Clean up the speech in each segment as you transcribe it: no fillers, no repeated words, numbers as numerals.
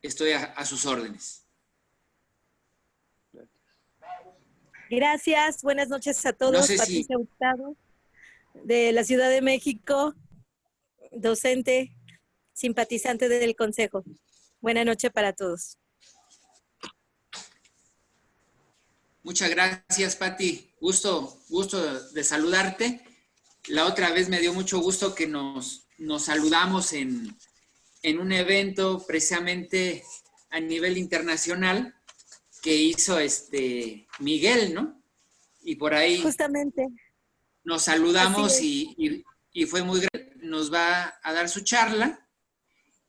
estoy a sus órdenes. Gracias, buenas noches a todos. No sé Patricia Hurtado, de la Ciudad de México, docente, simpatizante del Consejo. Buenas noches para todos. Muchas gracias, Pati. Gusto de saludarte. La otra vez me dio mucho gusto que nos saludamos en un evento precisamente a nivel internacional que hizo Miguel, ¿no? Y por ahí justamente nos saludamos y fue muy grande. Nos va a dar su charla.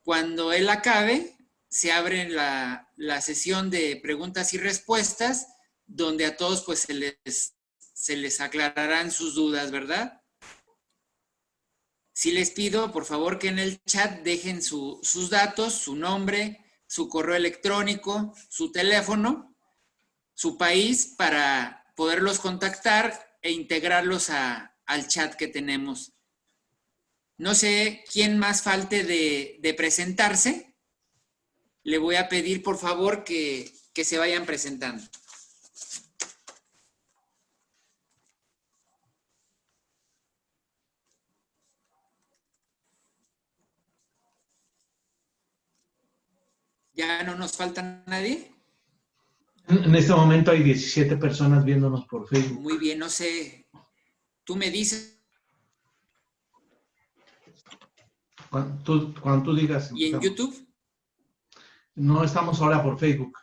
Cuando él acabe, se abre la sesión de preguntas y respuestas, donde a todos pues se les aclararán sus dudas, ¿verdad? Sí les pido, por favor, que en el chat dejen sus datos, su nombre, su correo electrónico, su teléfono, su país, para poderlos contactar e integrarlos al chat que tenemos. No sé quién más falte de presentarse. Le voy a pedir, por favor, que se vayan presentando. ¿Ya no nos falta nadie? En este momento hay 17 personas viéndonos por Facebook. Muy bien, no sé. Tú me dices. Cuando tú digas. ¿Y en YouTube? No estamos ahora por Facebook.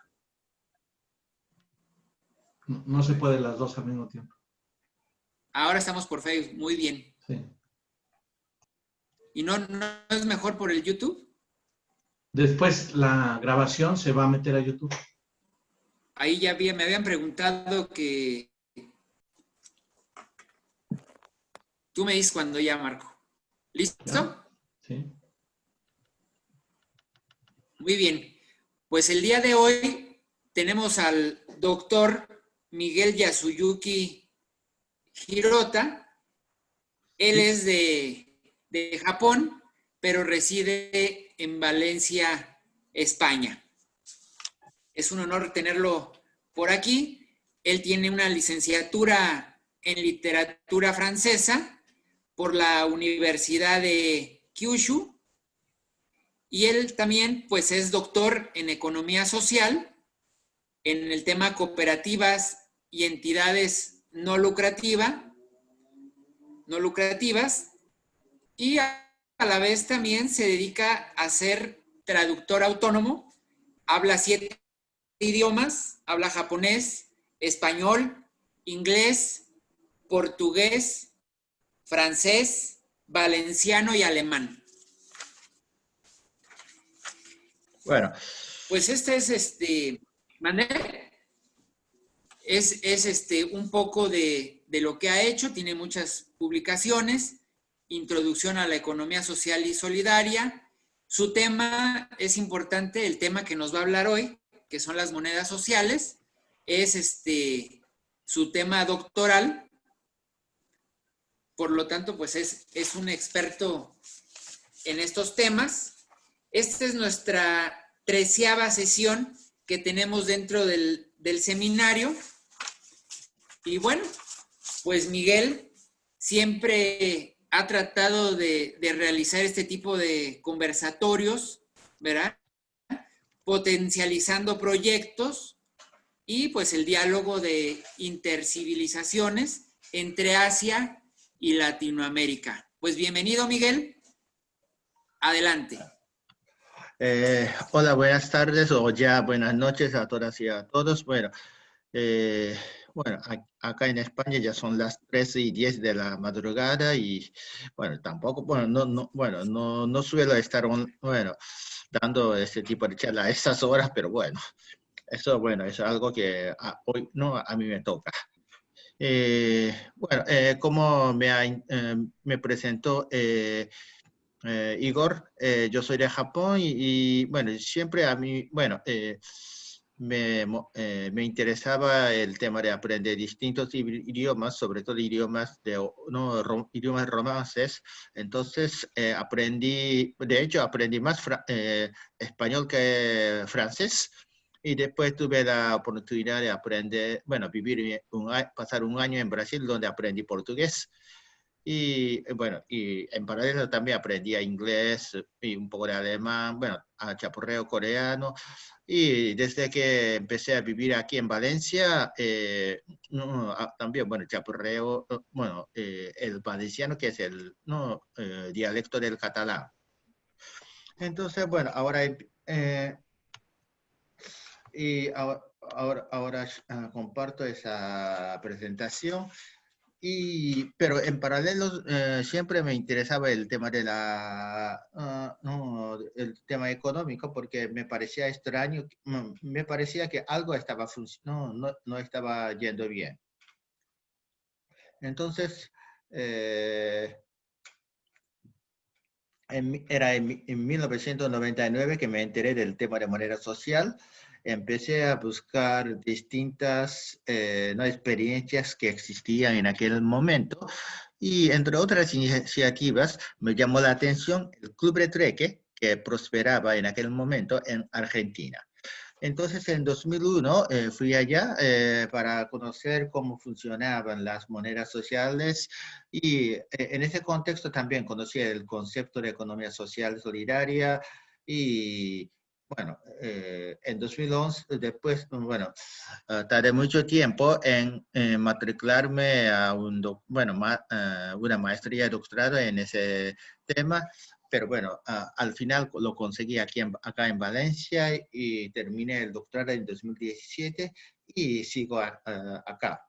No se puede las dos al mismo tiempo. Ahora estamos por Facebook, muy bien. Sí. ¿Y no es mejor por el YouTube? Después la grabación se va a meter a YouTube. Ahí ya me habían preguntado que... Tú me dices cuando ya, Marco. ¿Listo? ¿Ya? Sí. Muy bien. Pues el día de hoy tenemos al doctor Miguel Yasuyuki Hirota. Él es de Japón, pero reside en Valencia, España. Es un honor tenerlo por aquí. Él tiene una licenciatura en literatura francesa por la Universidad de Kyushu, y él también pues es doctor en economía social en el tema cooperativas y entidades no lucrativas, y a la vez también se dedica a ser traductor autónomo. Habla 7 idiomas, habla japonés, español, inglés, portugués, francés, valenciano y alemán. Bueno. Pues este es Manuel. Es un poco de lo que ha hecho. Tiene muchas publicaciones. Introducción a la economía social y solidaria. Su tema es importante, el tema que nos va a hablar hoy, que son las monedas sociales. Es su tema doctoral. Por lo tanto, pues es un experto en estos temas. Esta es nuestra 13ª sesión que tenemos dentro del seminario. Y bueno, pues Miguel siempre ha tratado de realizar este tipo de conversatorios, ¿verdad? Potencializando proyectos y pues el diálogo de intercivilizaciones entre Asia y Latinoamérica. Pues bienvenido, Miguel. Adelante. Hola, buenas tardes o ya buenas noches a todas y a todos. Bueno, acá en España ya son las 13:10 de la madrugada y bueno, tampoco, no suelo estar dando este tipo de charla a estas horas, pero bueno, eso es algo que hoy no a mí me toca. Como me presentó Igor, yo soy de Japón y bueno, siempre a mí, me interesaba el tema de aprender distintos idiomas, sobre todo idiomas, idiomas romances. Entonces de hecho aprendí más español que francés. Y después tuve la oportunidad de aprender, bueno, pasar un año en Brasil donde aprendí portugués. Y bueno, y en paralelo también aprendí inglés y un poco de alemán, bueno, a chapurreo coreano. Y desde que empecé a vivir aquí en Valencia, también, bueno, chapurreo, bueno, el valenciano que es el dialecto del catalán. Entonces, bueno, ahora comparto esa presentación. Pero en paralelo siempre me interesaba el tema de el tema económico porque me parecía extraño, me parecía que algo estaba no estaba yendo bien. Entonces, era en 1999 que me enteré del tema de moneda social. Empecé a buscar distintas experiencias que existían en aquel momento y entre otras iniciativas me llamó la atención el Club de Trueque que prosperaba en aquel momento en Argentina. Entonces, en 2001 fui allá para conocer cómo funcionaban las monedas sociales y en ese contexto también conocí el concepto de economía social solidaria y bueno, en 2011, después, bueno, tardé mucho tiempo en matricularme a una maestría y doctorado en ese tema. Pero bueno, al final lo conseguí acá en Valencia y terminé el doctorado en 2017 y sigo acá.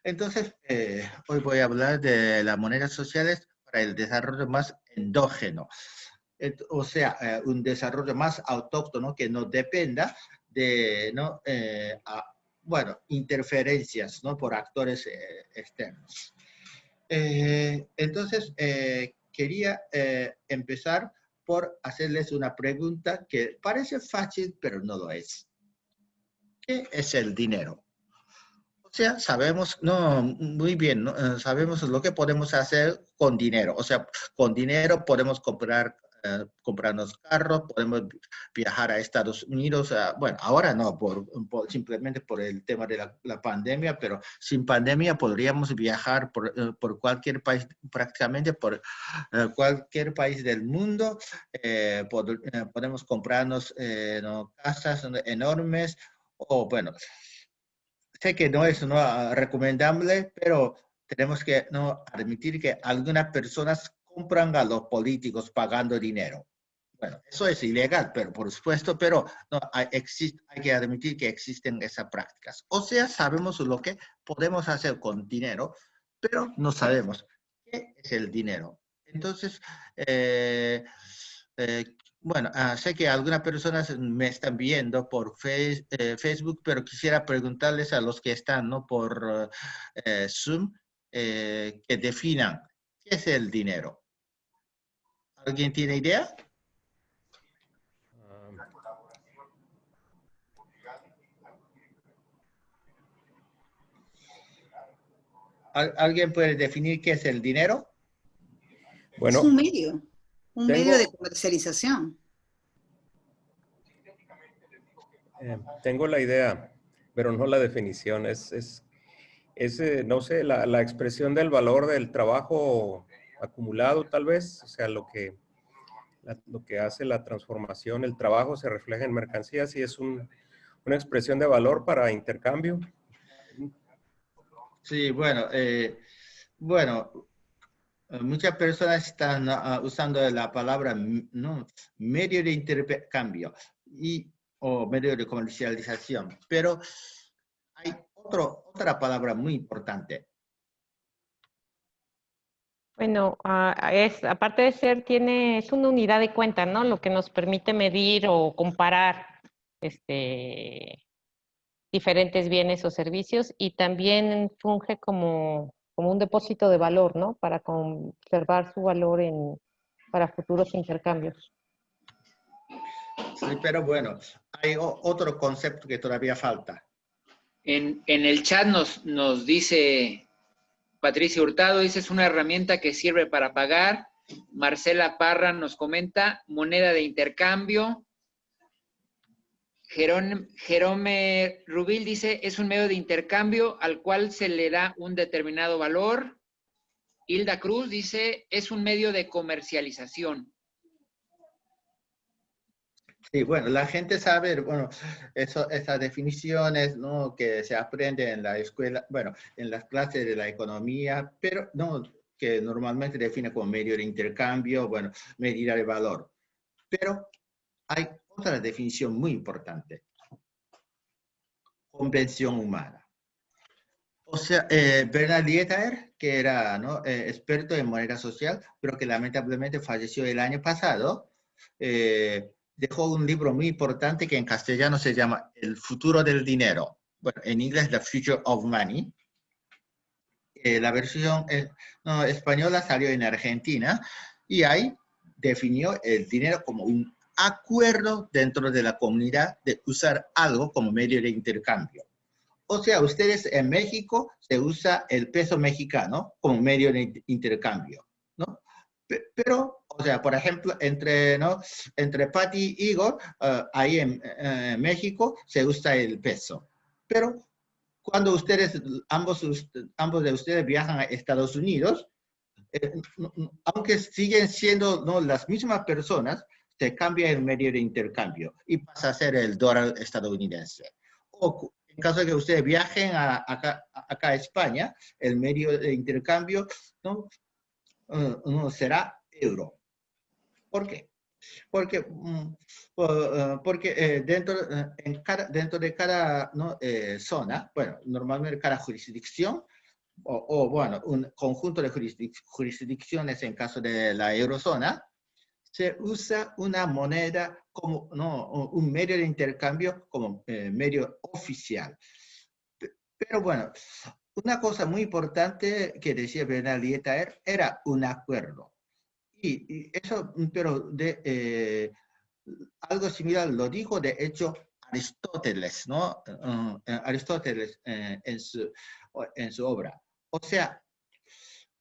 Entonces, hoy voy a hablar de las monedas sociales para el desarrollo más endógeno. O sea, un desarrollo más autóctono que no dependa de interferencias por actores externos. Entonces, quería empezar por hacerles una pregunta que parece fácil, pero no lo es. ¿Qué es el dinero? O sea, sabemos, muy bien, sabemos lo que podemos hacer con dinero. O sea, con dinero podemos comprarnos carros, podemos viajar a Estados Unidos. Bueno, ahora no, simplemente por el tema de la pandemia, pero sin pandemia podríamos viajar por cualquier país, prácticamente por cualquier país del mundo. Podemos comprarnos casas enormes o, bueno, sé que no es recomendable, pero tenemos que admitir que algunas personas compran a los políticos pagando dinero. Bueno, eso es ilegal, pero por supuesto, pero hay que admitir que existen esas prácticas. O sea, sabemos lo que podemos hacer con dinero, pero no sabemos qué es el dinero. Entonces, bueno, sé que algunas personas me están viendo por Facebook, pero quisiera preguntarles a los que están por Zoom que definan qué es el dinero. ¿Alguien tiene idea? ¿Alguien puede definir qué es el dinero? Bueno, es un medio de comercialización. Tengo la idea, pero no la definición. No sé, la expresión del valor del trabajo acumulado, tal vez. O sea, lo que hace la transformación, el trabajo se refleja en mercancías y es una expresión de valor para intercambio. Sí, bueno, muchas personas están usando la palabra medio de intercambio o medio de comercialización, pero hay otra palabra muy importante. Bueno, aparte de ser, es una unidad de cuenta, ¿no? Lo que nos permite medir o comparar diferentes bienes o servicios y también funge como un depósito de valor, ¿no? Para conservar su valor para futuros intercambios. Sí, pero bueno, hay otro concepto que todavía falta. En el chat nos dice Patricia Hurtado, dice, es una herramienta que sirve para pagar. Marcela Parra nos comenta, moneda de intercambio. Jerome Rubil dice, es un medio de intercambio al cual se le da un determinado valor. Hilda Cruz dice, es un medio de comercialización. Sí, bueno, la gente sabe, bueno, esas definiciones, ¿no? Que se aprenden en la escuela, bueno, en las clases de la economía, pero no, que normalmente define como medio de intercambio, bueno, medida de valor. Pero hay otra definición muy importante. Convención humana. O sea, Bernard Lietaer, que era, ¿no? Experto en moneda social, pero que lamentablemente falleció el año pasado, dejó un libro muy importante que en castellano se llama El futuro del dinero. Bueno, en inglés, The Future of Money. La versión no, española salió en Argentina y ahí definió el dinero como un acuerdo dentro de la comunidad de usar algo como medio de intercambio. O sea, ustedes en México se usa el peso mexicano como medio de intercambio, ¿no? Pero, o sea, por ejemplo, entre Pati y Igor, ahí en México se usa el peso. Pero cuando ambos de ustedes viajan a Estados Unidos, aunque siguen siendo, ¿no?, las mismas personas, se cambia el medio de intercambio y pasa a ser el dólar estadounidense. O en caso de que ustedes viajen acá a España, el medio de intercambio, ¿no? Será euro. ¿Por qué? Porque dentro de cada, ¿no?, zona, bueno, normalmente cada jurisdicción, bueno, un conjunto de jurisdicciones en caso de la eurozona, se usa una moneda como, ¿no?, un medio de intercambio como medio oficial. Pero bueno, una cosa muy importante que decía Bernard Lietaer era un acuerdo. Y eso, pero algo similar lo dijo, de hecho, Aristóteles, ¿no? Aristóteles en su obra. O sea,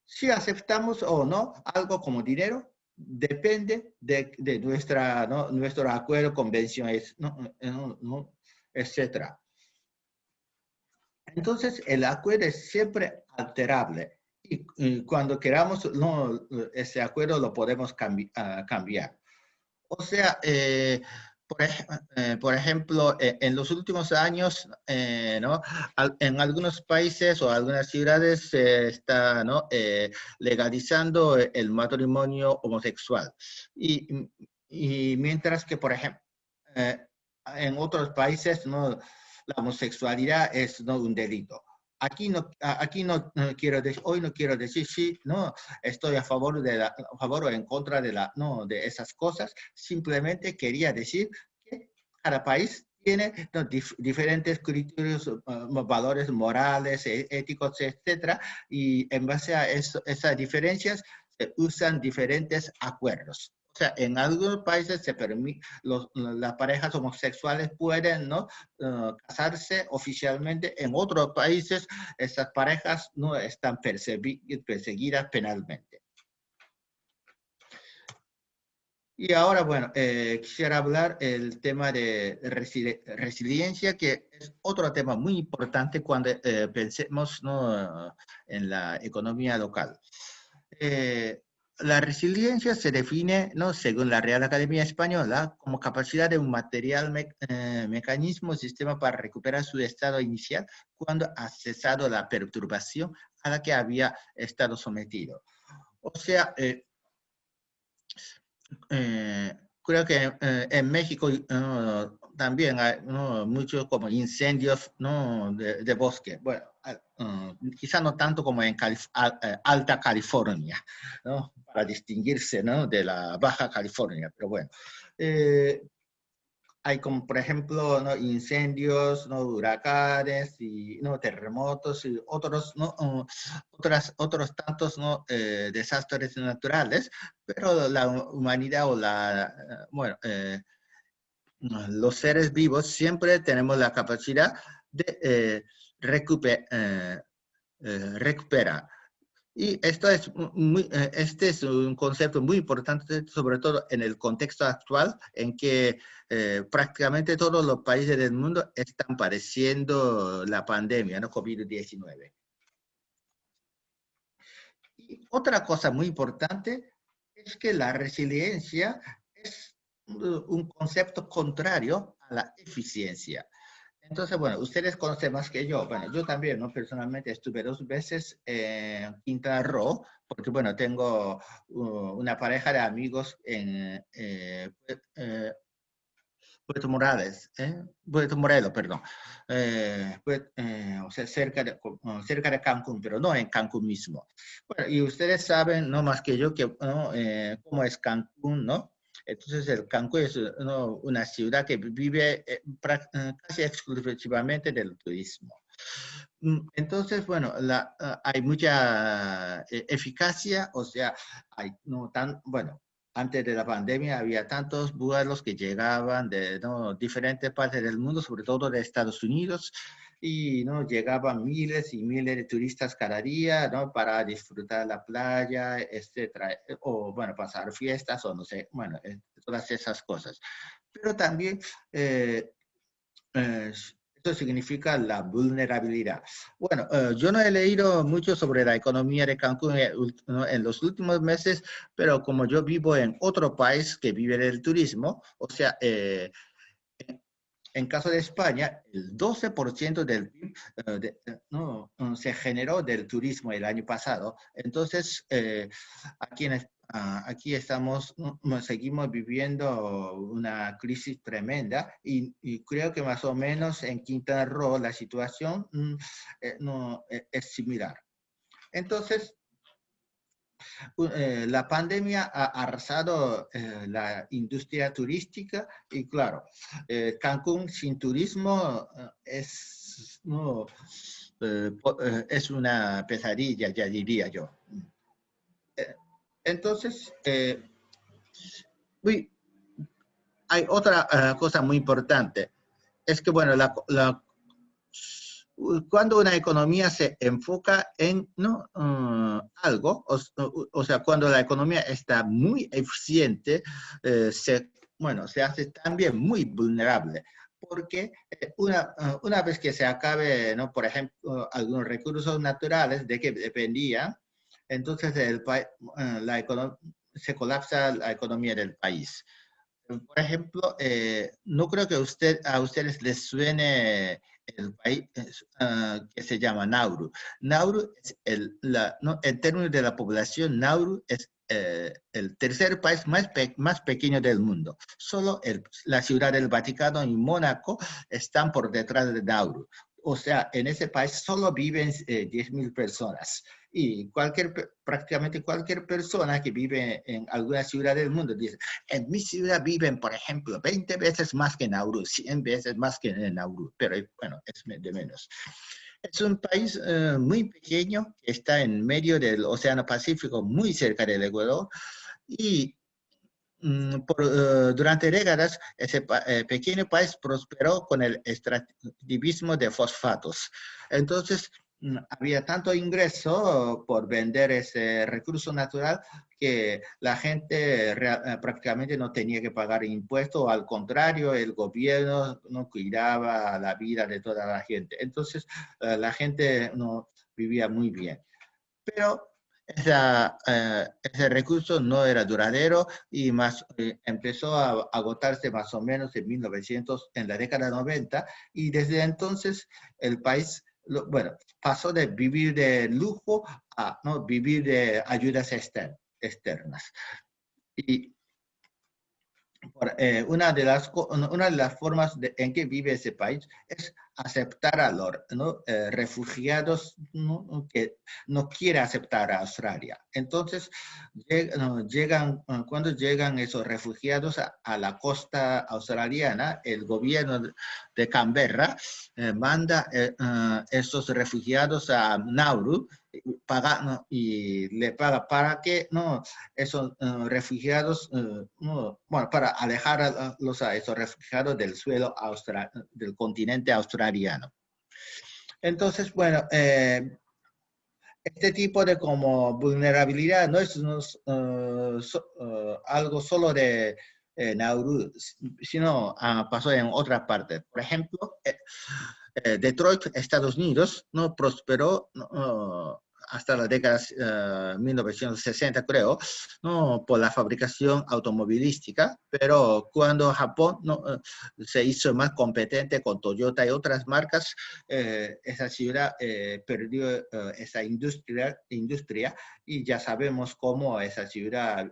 si aceptamos o no algo como dinero, depende de nuestra, ¿no?, nuestro acuerdo, convenciones, ¿no? Etcétera. Entonces, el acuerdo es siempre alterable. Y cuando queramos, no, ese acuerdo lo podemos cambiar. O sea, por ejemplo, en los últimos años, ¿no?, en algunos países o algunas ciudades se está, ¿no?, legalizando el matrimonio homosexual. Y mientras que, por ejemplo, en otros países, ¿no?, la homosexualidad es, ¿no?, un delito. Aquí no quiero decir, hoy no quiero decir si, no, estoy a favor o en contra no, de esas cosas. Simplemente quería decir que cada país tiene, ¿no?, diferentes criterios, valores morales, éticos, etcétera, y en base a esas diferencias se usan diferentes acuerdos. O sea, en algunos países se permite, las parejas homosexuales pueden, ¿no?, casarse oficialmente. En otros países, esas parejas no están perseguidas penalmente. Y ahora, bueno, quisiera hablar el tema de resiliencia, que es otro tema muy importante cuando pensemos, ¿no?, en la economía local. La resiliencia se define, ¿no?, según la Real Academia Española, como capacidad de un material, mecanismo o sistema para recuperar su estado inicial cuando ha cesado la perturbación a la que había estado sometido. O sea, creo que en México también hay, ¿no?, muchos como incendios, ¿no?, de bosque. Bueno, quizá no tanto como en Alta California, ¿no?, para distinguirse, ¿no?, de la Baja California, pero bueno. Hay como, por ejemplo, ¿no?, incendios, ¿no?, huracanes y, ¿no?, terremotos y otros, ¿no?, otros tantos, ¿no?, desastres naturales, pero la humanidad o bueno, los seres vivos siempre tenemos la capacidad de recuperar. Y esto es este es un concepto muy importante, sobre todo en el contexto actual, en que prácticamente todos los países del mundo están padeciendo la pandemia, ¿no? COVID-19. Y otra cosa muy importante es que la resiliencia es un concepto contrario a la eficiencia. Entonces, bueno, ustedes conocen más que yo. Bueno, yo también, ¿no? Personalmente estuve 2 veces en Quintana Roo, porque, bueno, tengo una pareja de amigos en Puerto Morales, Puerto Morelos, perdón. O sea, cerca de Cancún, pero no en Cancún mismo. Bueno, y ustedes saben, no más que yo, que, ¿no? Cómo es Cancún, ¿no? Entonces, el Cancún es, ¿no? una ciudad que vive casi exclusivamente del turismo. Entonces, bueno, hay mucha eficacia, o sea, hay no tan, bueno, antes de la pandemia había tantos vuelos que llegaban de, ¿no? diferentes partes del mundo, sobre todo de Estados Unidos, y ¿no? llegaban miles y miles de turistas cada día, ¿no? para disfrutar la playa, etcétera, o bueno, pasar fiestas o no sé, bueno, todas esas cosas. Pero también esto significa la vulnerabilidad. Bueno, yo no he leído mucho sobre la economía de Cancún en los últimos meses, pero como yo vivo en otro país que vive del turismo, o sea, en caso de España, el 12% del PIB no, se generó del turismo el año pasado. Entonces, aquí estamos, seguimos viviendo una crisis tremenda y creo que más o menos en Quintana Roo la situación es similar. Entonces, la pandemia ha arrasado la industria turística y claro, Cancún sin turismo es una pesadilla, ya diría yo. Entonces, hay otra cosa muy importante. Es que, bueno, cuando una economía se enfoca en ¿no? algo, o sea, cuando la economía está muy eficiente, se hace también muy vulnerable. Porque una vez que se acabe, ¿no? por ejemplo, algunos recursos naturales de que dependían, entonces se colapsa la economía del país. Por ejemplo, no creo que a ustedes les suene el país que se llama Nauru. Nauru es en términos de la población, Nauru es el tercer país más pequeño del mundo. Solo la ciudad del Vaticano y Mónaco están por detrás de Nauru. O sea, en ese país solo viven 10.000 personas. Y prácticamente cualquier persona que vive en alguna ciudad del mundo dice, en mi ciudad viven, por ejemplo, 20 veces más que Nauru, 100 veces más que Nauru, pero bueno, es de menos. Es un país muy pequeño que está en medio del Océano Pacífico, muy cerca del Ecuador, y durante décadas ese pequeño país prosperó con el extractivismo de fosfatos. Entonces, había tanto ingreso por vender ese recurso natural que la gente prácticamente no tenía que pagar impuestos, al contrario, el gobierno no cuidaba la vida de toda la gente. Entonces, la gente no vivía muy bien. Pero ese recurso no era duradero y empezó a agotarse más o menos en la década 90 y desde entonces el país pasó de vivir de lujo a ¿no? vivir de ayudas externas. Y una de las formas en que vive ese país es aceptar a los refugiados, ¿no? Que no quiere aceptar a Australia. Entonces, cuando llegan esos refugiados a la costa australiana, el gobierno de Canberra manda esos refugiados a Nauru y le paga para que esos refugiados, para alejar a esos refugiados del suelo del continente australiano. Entonces, bueno, este tipo de como vulnerabilidad no es algo solo de Nauru, sino pasó en otras partes. Por ejemplo, Detroit, Estados Unidos, no prosperó hasta la década 1960, creo, no por la fabricación automovilística, pero cuando Japón se hizo más competente con Toyota y otras marcas, esa ciudad perdió esa industria y ya sabemos cómo esa ciudad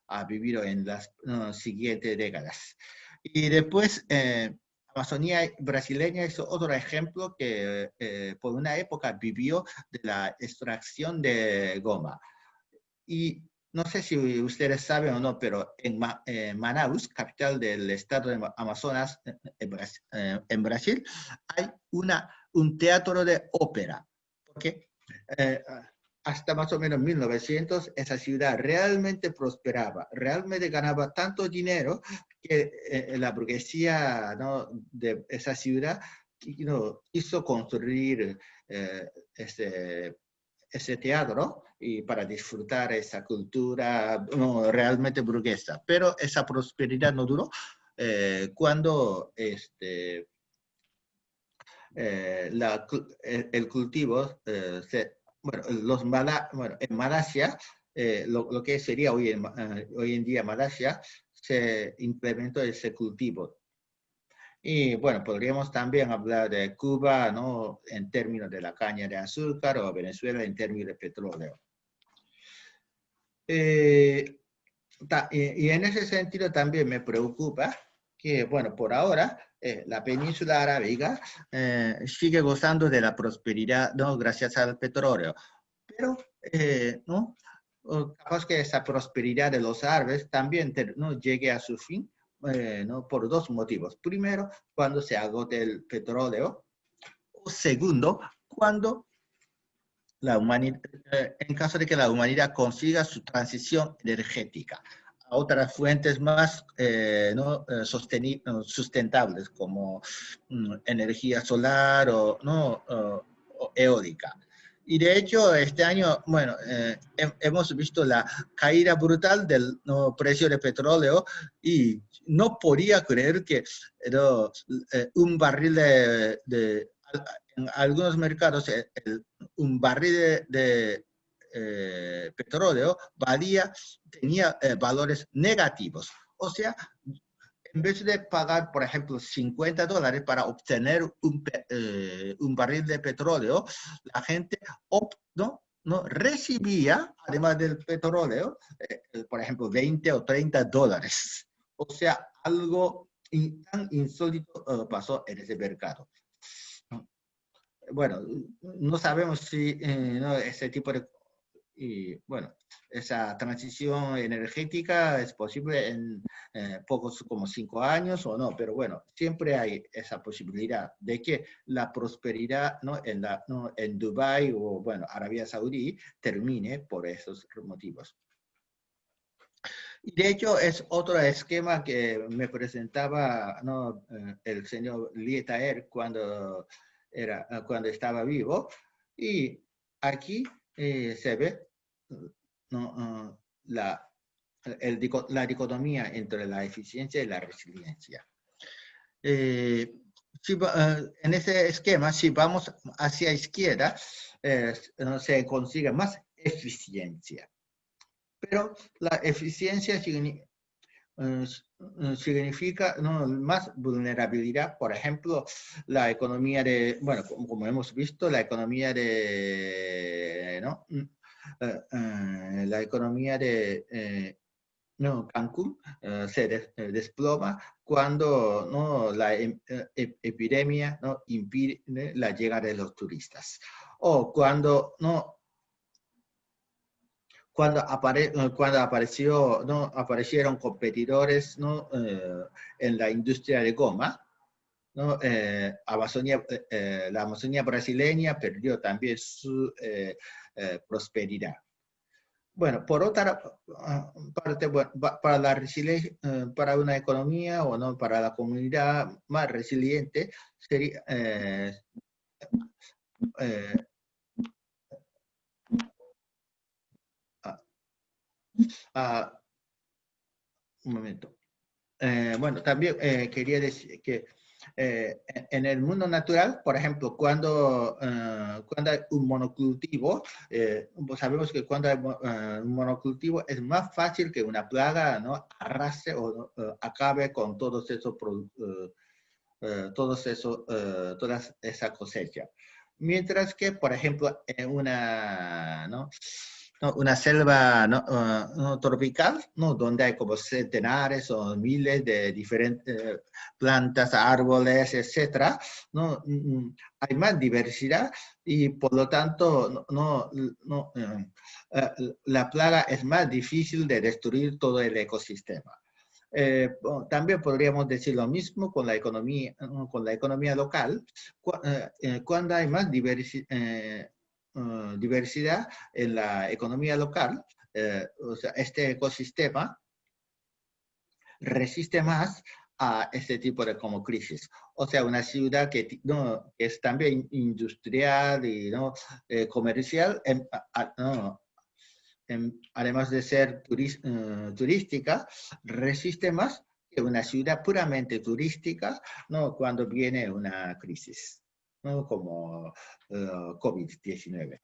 ha vivido en las siguientes décadas. Y después, Amazonía brasileña es otro ejemplo que por una época vivió de la extracción de goma. Y no sé si ustedes saben o no, pero en Manaus, capital del estado de Amazonas, en Brasil, hay un teatro de ópera. Porque hasta más o menos 1900, esa ciudad realmente prosperaba, realmente ganaba tanto dinero que la burguesía de esa ciudad hizo construir ese teatro y para disfrutar esa cultura realmente burguesa. Pero esa prosperidad no duró cuando el cultivo en Malasia, lo que sería hoy en día Malasia, se implementó ese cultivo. Y bueno, podríamos también hablar de Cuba, en términos de la caña de azúcar, o Venezuela en términos de petróleo. Y en ese sentido también me preocupa que, bueno, por ahora, la península arábiga sigue gozando de la prosperidad, gracias al petróleo. Pero, capaz que esa prosperidad de los árabes también llegue a su fin, por dos motivos. Primero, cuando se agote el petróleo. O segundo, cuando la humanidad, en caso de que la humanidad consiga su transición energética a otras fuentes más sustentables, como energía solar o eólica. Y de hecho, este año, bueno, hemos visto la caída brutal del precio del petróleo y no podía creer que un barril en algunos mercados, un barril de petróleo tenía valores negativos. O sea, en vez de pagar, por ejemplo, $50 para obtener un barril de petróleo, la gente recibía, además del petróleo, por ejemplo, $20 o $30. O sea, algo tan insólito pasó en ese mercado. Bueno, no sabemos si ese tipo de... Y bueno, esa transición energética es posible en pocos, como 5 años o no, pero bueno, siempre hay esa posibilidad de que la prosperidad en Dubái o, bueno, Arabia Saudí termine por esos motivos. Y de hecho, es otro esquema que me presentaba el señor Lee Taer cuando estaba vivo, y aquí se ve la dicotomía entre la eficiencia y la resiliencia. En ese esquema, si vamos hacia izquierda, se consigue más eficiencia. Pero la eficiencia significa más vulnerabilidad. Por ejemplo, la economía bueno, como hemos visto, la economía Cancún se desploma cuando la epidemia impide la llegada de los turistas. O cuando aparecieron competidores en la industria de goma, la Amazonía brasileña perdió también su prosperidad. Bueno, por otra parte, bueno, para una economía para la comunidad más resiliente, sería, un momento. Bueno, también quería decir que en el mundo natural, por ejemplo, cuando hay un monocultivo, pues sabemos que cuando hay un monocultivo es más fácil que una plaga arrase o acabe con toda esa cosecha. Mientras que, por ejemplo, en una selva tropical, donde hay como centenares o miles de diferentes plantas, árboles, etc., hay más diversidad y por lo tanto la plaga es más difícil de destruir todo el ecosistema. También podríamos decir lo mismo con la economía local, cuando hay más diversidad en la economía local, o sea, este ecosistema resiste más a este tipo de crisis. O sea, una ciudad que es también industrial y comercial, además de ser turística, resiste más que una ciudad puramente turística cuando viene una crisis, como COVID-19.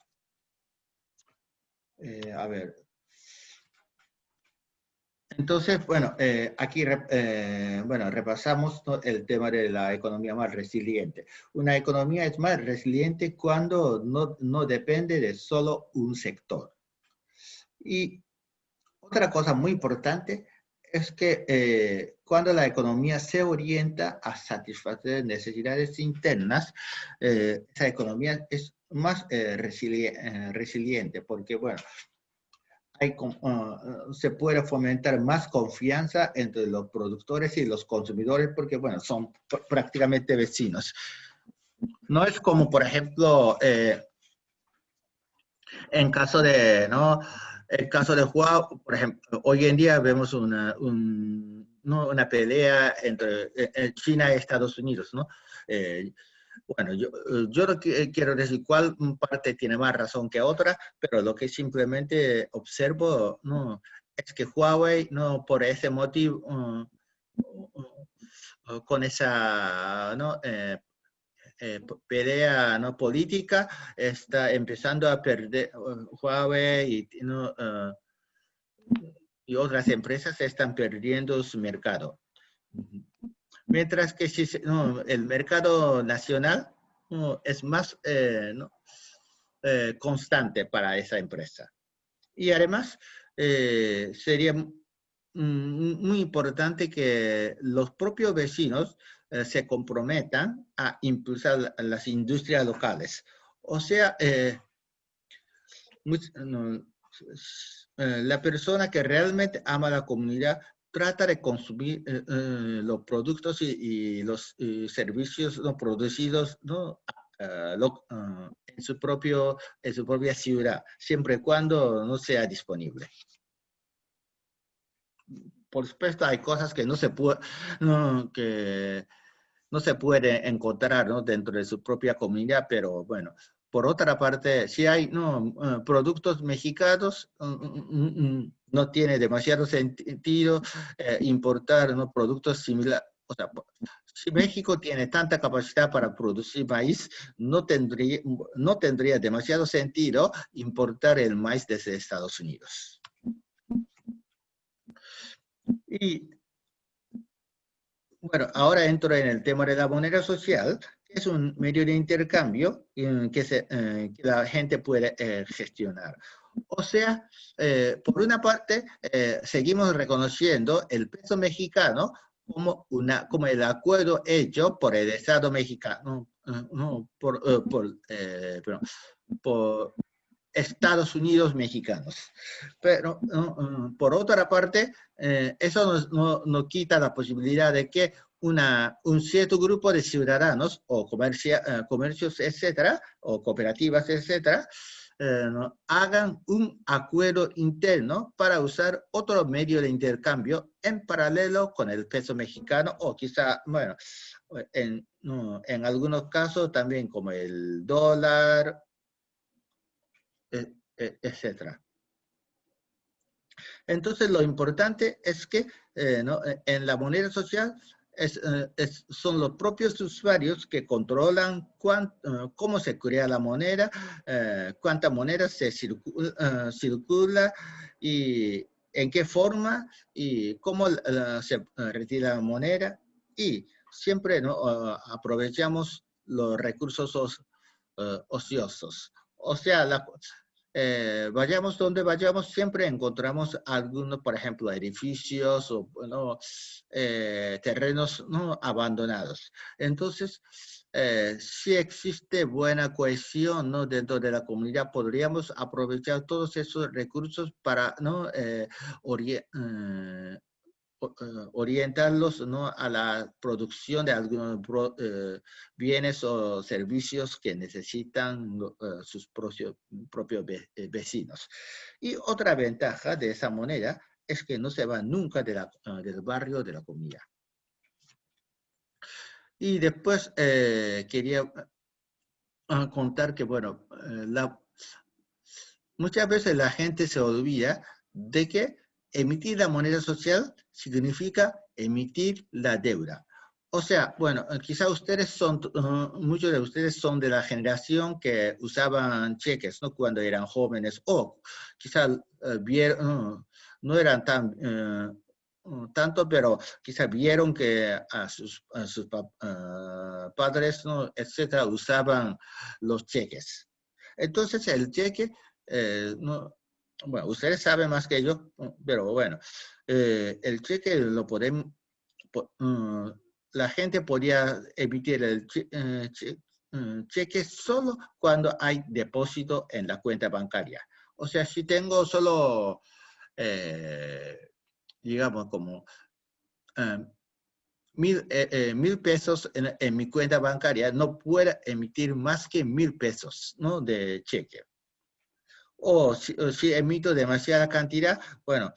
A ver. Entonces, bueno, aquí repasamos el tema de la economía más resiliente. Una economía es más resiliente cuando no depende de solo un sector. Y otra cosa muy importante es que cuando la economía se orienta a satisfacer necesidades internas, esa economía es más resiliente, porque, bueno, se puede fomentar más confianza entre los productores y los consumidores, porque, bueno, son prácticamente vecinos. No es como, por ejemplo, en caso de, el caso de Huawei, por ejemplo, hoy en día vemos una pelea entre China y Estados Unidos, ¿no? Bueno, yo no quiero decir cuál parte tiene más razón que otra, pero lo que simplemente observo es que Huawei, por ese motivo, con esa pelea política, está empezando a perder Huawei y otras empresas están perdiendo su mercado. Mientras que el mercado nacional es más constante para esa empresa. Y además, sería muy importante que los propios vecinos se comprometan a impulsar las industrias locales. O sea, la persona que realmente ama la comunidad trata de consumir los productos y los servicios producidos en su propia ciudad, siempre y cuando no sea disponible. Por supuesto, hay cosas que no se puede encontrar dentro de su propia comunidad, pero bueno, por otra parte, si hay productos mexicanos, no tiene demasiado sentido importar productos similares. O sea, si México tiene tanta capacidad para producir maíz, no tendría demasiado sentido importar el maíz desde Estados Unidos. Y bueno, ahora entro en el tema de la moneda social, es un medio de intercambio que la gente puede gestionar. O sea, por una parte, seguimos reconociendo el peso mexicano como el acuerdo hecho por el Estado mexicano, por Estados Unidos mexicanos. Pero, por otra parte, eso no quita la posibilidad de que un cierto grupo de ciudadanos o comercios, etcétera, o cooperativas, etcétera, hagan un acuerdo interno para usar otro medio de intercambio en paralelo con el peso mexicano o quizá, bueno, en algunos casos también como el dólar, etcétera. Entonces, lo importante es que en la moneda social son los propios usuarios que controlan cómo se crea la moneda, cuánta moneda se circula y en qué forma y cómo se retira la moneda. Y siempre aprovechamos los recursos ociosos. O sea, vayamos donde vayamos, siempre encontramos algunos, por ejemplo, edificios o terrenos abandonados. Entonces, si existe buena cohesión dentro de la comunidad, podríamos aprovechar todos esos recursos para orientarlos a la producción de algunos bienes o servicios que necesitan sus propios vecinos. Y otra ventaja de esa moneda es que no se va nunca del barrio de la comunidad. Y después quería contar que, bueno, muchas veces la gente se olvida de que emitir la moneda social significa emitir la deuda. O sea, bueno, quizá muchos de ustedes son de la generación que usaban cheques, ¿no? Cuando eran jóvenes, o quizá no eran tanto, pero quizá vieron que a sus padres, ¿no?, etcétera, usaban los cheques. Entonces, el cheque, bueno, ustedes saben más que yo, pero bueno, el cheque lo podemos, la gente podía emitir el cheque solo cuando hay depósito en la cuenta bancaria. O sea, si tengo solo, digamos, como 1,000 pesos en mi cuenta bancaria, no puedo emitir más que 1,000 pesos, ¿no?, de cheque. O si emito demasiada cantidad, bueno,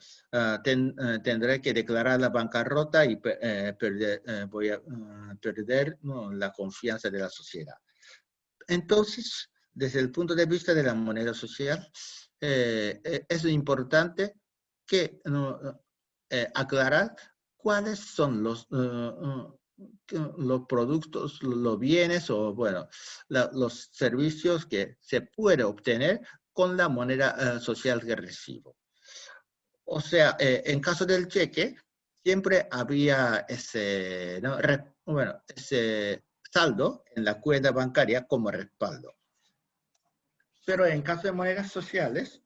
tendré que declarar la bancarrota y voy a perder la confianza de la sociedad. Entonces, desde el punto de vista de la moneda social, es importante que aclarar cuáles son los productos, los bienes o, bueno, los servicios que se puede obtener con la moneda social que recibo. O sea, en caso del cheque, siempre había ese saldo en la cuenta bancaria como respaldo. Pero en caso de monedas sociales,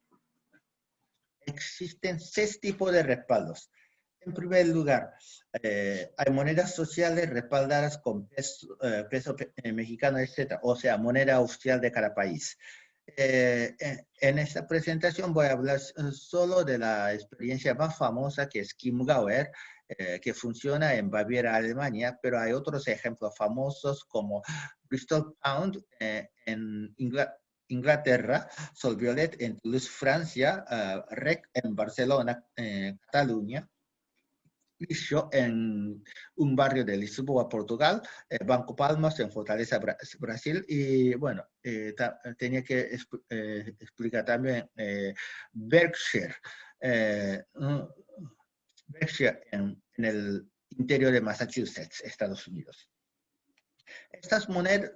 existen 6 tipos de respaldos. En primer lugar, hay monedas sociales respaldadas con peso mexicano, etc. O sea, moneda oficial de cada país. En esta presentación voy a hablar solo de la experiencia más famosa, que es Chiemgauer, que funciona en Baviera, Alemania, pero hay otros ejemplos famosos como Bristol Pound en Inglaterra, Sol Violet en Toulouse, Francia, REC en Barcelona, Cataluña, Lixo en un barrio de Lisboa, Portugal, Banco Palmas en Fortaleza, Brasil, y bueno, tenía que explicar también Berkshire, Berkshire en el interior de Massachusetts, Estados Unidos. Estas monedas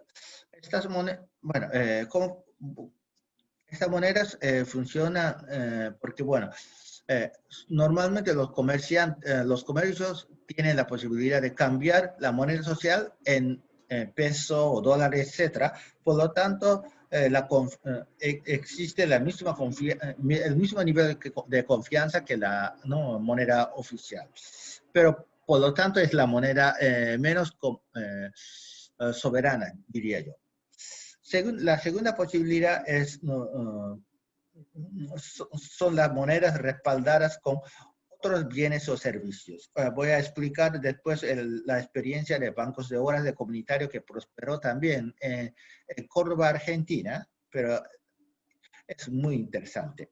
funcionan porque, bueno, normalmente los comercios tienen la posibilidad de cambiar la moneda social en peso o dólar, etcétera. Por lo tanto, existe el mismo nivel de confianza que la, ¿no?, moneda oficial. Pero, por lo tanto, es la moneda menos soberana, diría yo. La segunda posibilidad es, son las monedas respaldadas con otros bienes o servicios. Voy a explicar después la experiencia de bancos de horas de comunitario que prosperó también en Córdoba, Argentina, pero es muy interesante.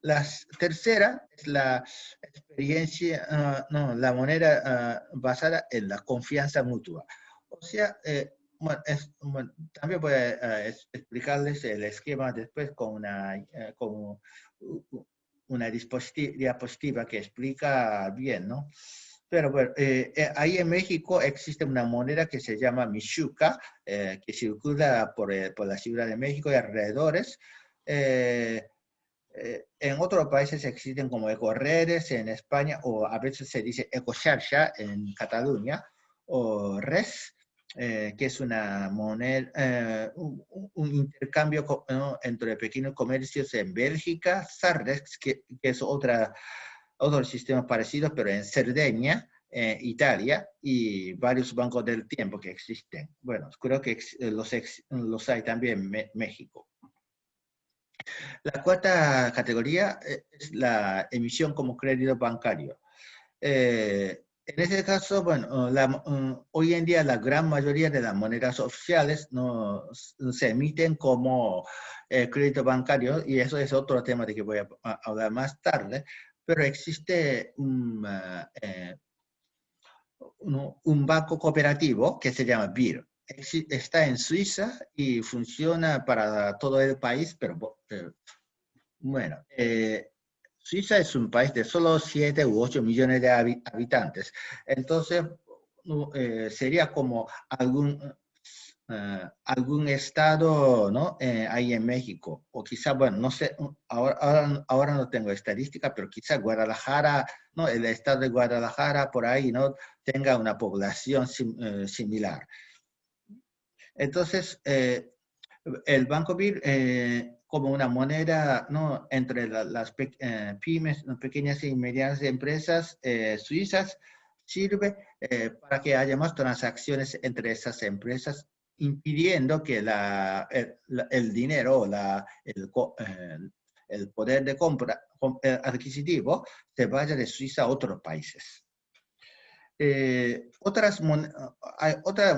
La tercera es la experiencia, la moneda basada en la confianza mutua. O sea, bueno, también voy a explicarles el esquema después con una diapositiva que explica bien, ¿no? Pero bueno, ahí en México existe una moneda que se llama Mixuca, que circula por la Ciudad de México y alrededores. En otros países existen como ecoredes en España, o a veces se dice ecoxarxa en Cataluña, o res, que es una moneda, un intercambio, ¿no?, entre pequeños comercios en Bélgica, Sardex, que es otro sistema parecido, pero en Cerdeña, Italia, y varios bancos del tiempo que existen. Bueno, creo que los hay también en México. La cuarta categoría es la emisión como crédito bancario. En este caso, bueno, hoy en día la gran mayoría de las monedas oficiales no se emiten como crédito bancario, y eso es otro tema de que voy a hablar más tarde, pero existe un banco cooperativo que se llama BIR. Está en Suiza y funciona para todo el país, pero bueno, Suiza es un país de solo 7 u 8 millones de habitantes. Entonces, sería como algún estado, ¿no?, ahí en México. O quizá, bueno, no sé, ahora no tengo estadística, pero quizá Guadalajara, ¿no?, el estado de Guadalajara, por ahí, ¿no?, tenga una población similar. Entonces, el Banco BIR, como una moneda, ¿no?, entre las pymes, pequeñas y medianas empresas suizas, sirve para que haya más transacciones entre esas empresas, impidiendo que el dinero, el poder de compra adquisitivo se vaya de Suiza a otros países. Hay otras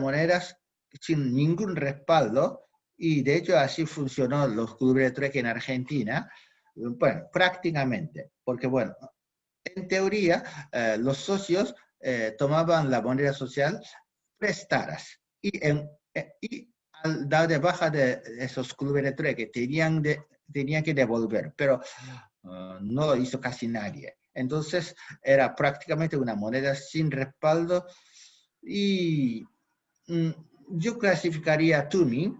monedas sin ningún respaldo, y de hecho así funcionó los clubes de trueque en Argentina, bueno, prácticamente, porque bueno, en teoría los socios tomaban la moneda social prestadas, y al dar de baja de esos clubes de trueque tenían que devolver, pero no lo hizo casi nadie. Entonces era prácticamente una moneda sin respaldo, y yo clasificaría a Tumi,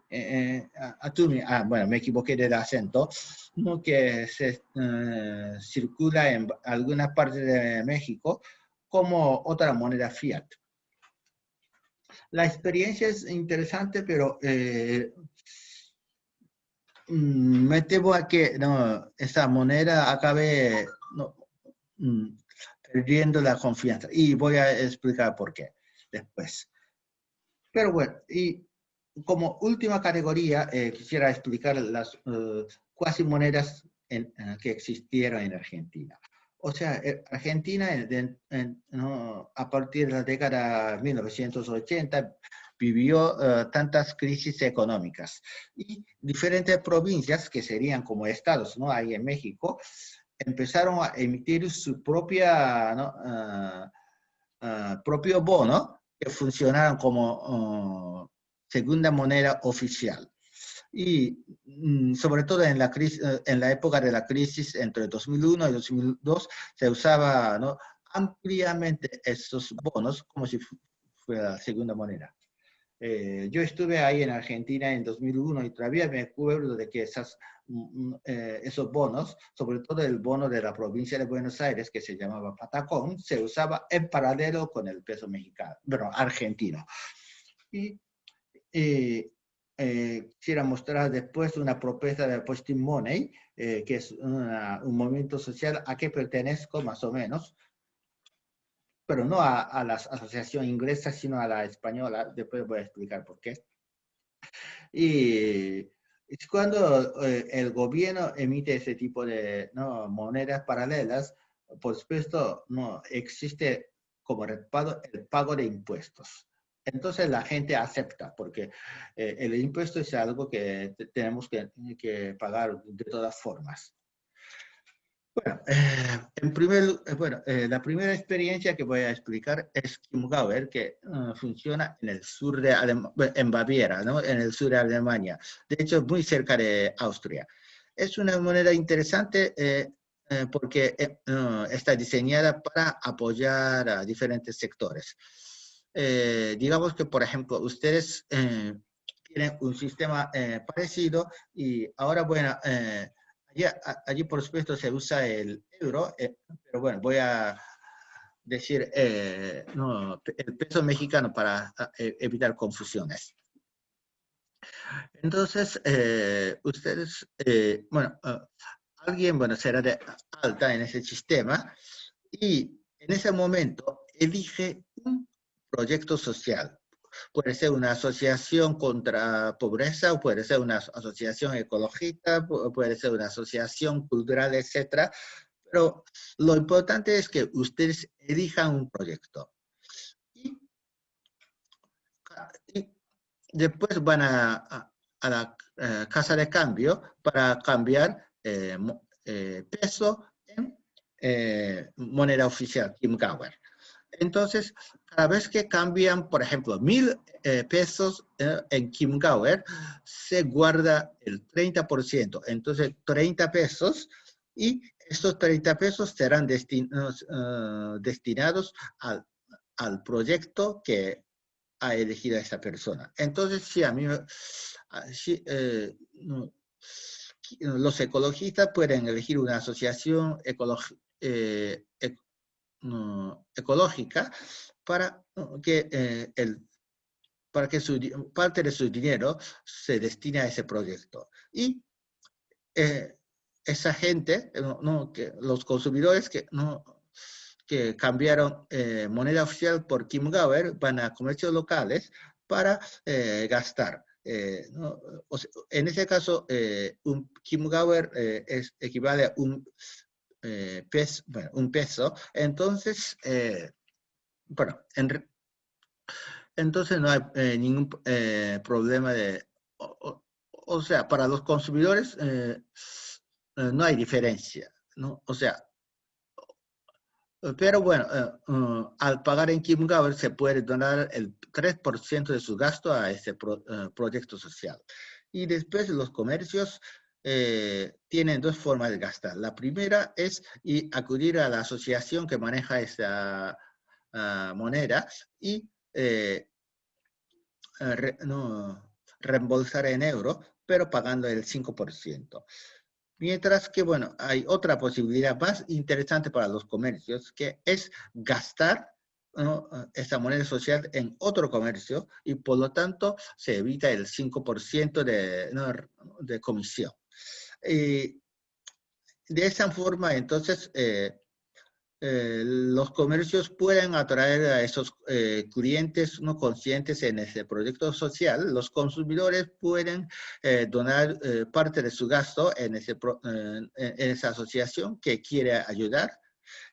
bueno, me equivoqué del acento, ¿no?, que circula en algunas partes de México como otra moneda fiat. La experiencia es interesante, pero me temo a que esta moneda acabe perdiendo la confianza, y voy a explicar por qué después. Pero bueno, y como última categoría, quisiera explicar las cuasi monedas que existieron en Argentina. O sea, Argentina a partir de la década de 1980 vivió tantas crisis económicas, y diferentes provincias, que serían como estados, ¿no?, ahí en México, empezaron a emitir su propio bono, que funcionaron como segunda moneda oficial. Y sobre todo en la época de la crisis entre 2001 y 2002, se usaba, ¿no?, ampliamente estos bonos como si fuera la segunda moneda. Yo estuve ahí en Argentina en 2001 y todavía me acuerdo de que esos bonos, sobre todo el bono de la provincia de Buenos Aires, que se llamaba Patacón, se usaba en paralelo con el peso mexicano, bueno, argentino. Y quisiera mostrar después una propuesta de Posting Money, que es un movimiento social a que pertenezco más o menos, pero no a la asociación inglesa, sino a la española. Después voy a explicar por qué. Y es cuando el gobierno emite ese tipo de monedas paralelas, por supuesto, no existe como el pago de impuestos. Entonces la gente acepta, porque el impuesto es algo que tenemos que pagar de todas formas. Bueno, la primera experiencia que voy a explicar es Chiemgauer, que funciona en el sur de en Baviera, ¿no? En el sur de Alemania. De hecho, muy cerca de Austria. Es una moneda interesante porque está diseñada para apoyar a diferentes sectores. Digamos que, por ejemplo, ustedes tienen un sistema parecido y ahora, bueno, allí, por supuesto, se usa el euro, pero bueno, voy a decir el peso mexicano para evitar confusiones. Entonces, ustedes, alguien, bueno, será de alta en ese sistema y en ese momento elige un proyecto social. Puede ser una asociación contra pobreza, o puede ser una asociación ecologista, puede ser una asociación cultural, etc. Pero lo importante es que ustedes elijan un proyecto. Y después van a la casa de cambio para cambiar peso en moneda oficial, Chiemgauer. Entonces, cada vez que cambian, por ejemplo, 1,000 pesos en Chiemgauer, se guarda el 30%. Entonces, 30 pesos, y estos 30 pesos serán destinados al proyecto que ha elegido a esa persona. Entonces, sí, a mí, los ecologistas pueden elegir una asociación ecológica para que parte de su dinero se destine a ese proyecto. Y esa gente, que los consumidores que cambiaron moneda oficial por Chiemgauer van a comercios locales para gastar. O sea, en ese caso, un Chiemgauer equivale a un peso. Entonces, bueno, entonces no hay ningún problema de... O sea, para los consumidores no hay diferencia, ¿no? O sea, pero bueno, al pagar en Chiemgauer se puede donar el 3% de su gasto a ese proyecto social. Y después los comercios tienen dos formas de gastar. La primera es acudir a la asociación que maneja esa moneda y reembolsar en euro, pero pagando el 5%. Mientras que, bueno, hay otra posibilidad más interesante para los comercios, que es gastar esa moneda social en otro comercio y por lo tanto se evita el 5% de comisión. Y de esa forma, entonces, los comercios pueden atraer a esos clientes no conscientes en ese proyecto social. Los consumidores pueden donar parte de su gasto en esa asociación que quiere ayudar.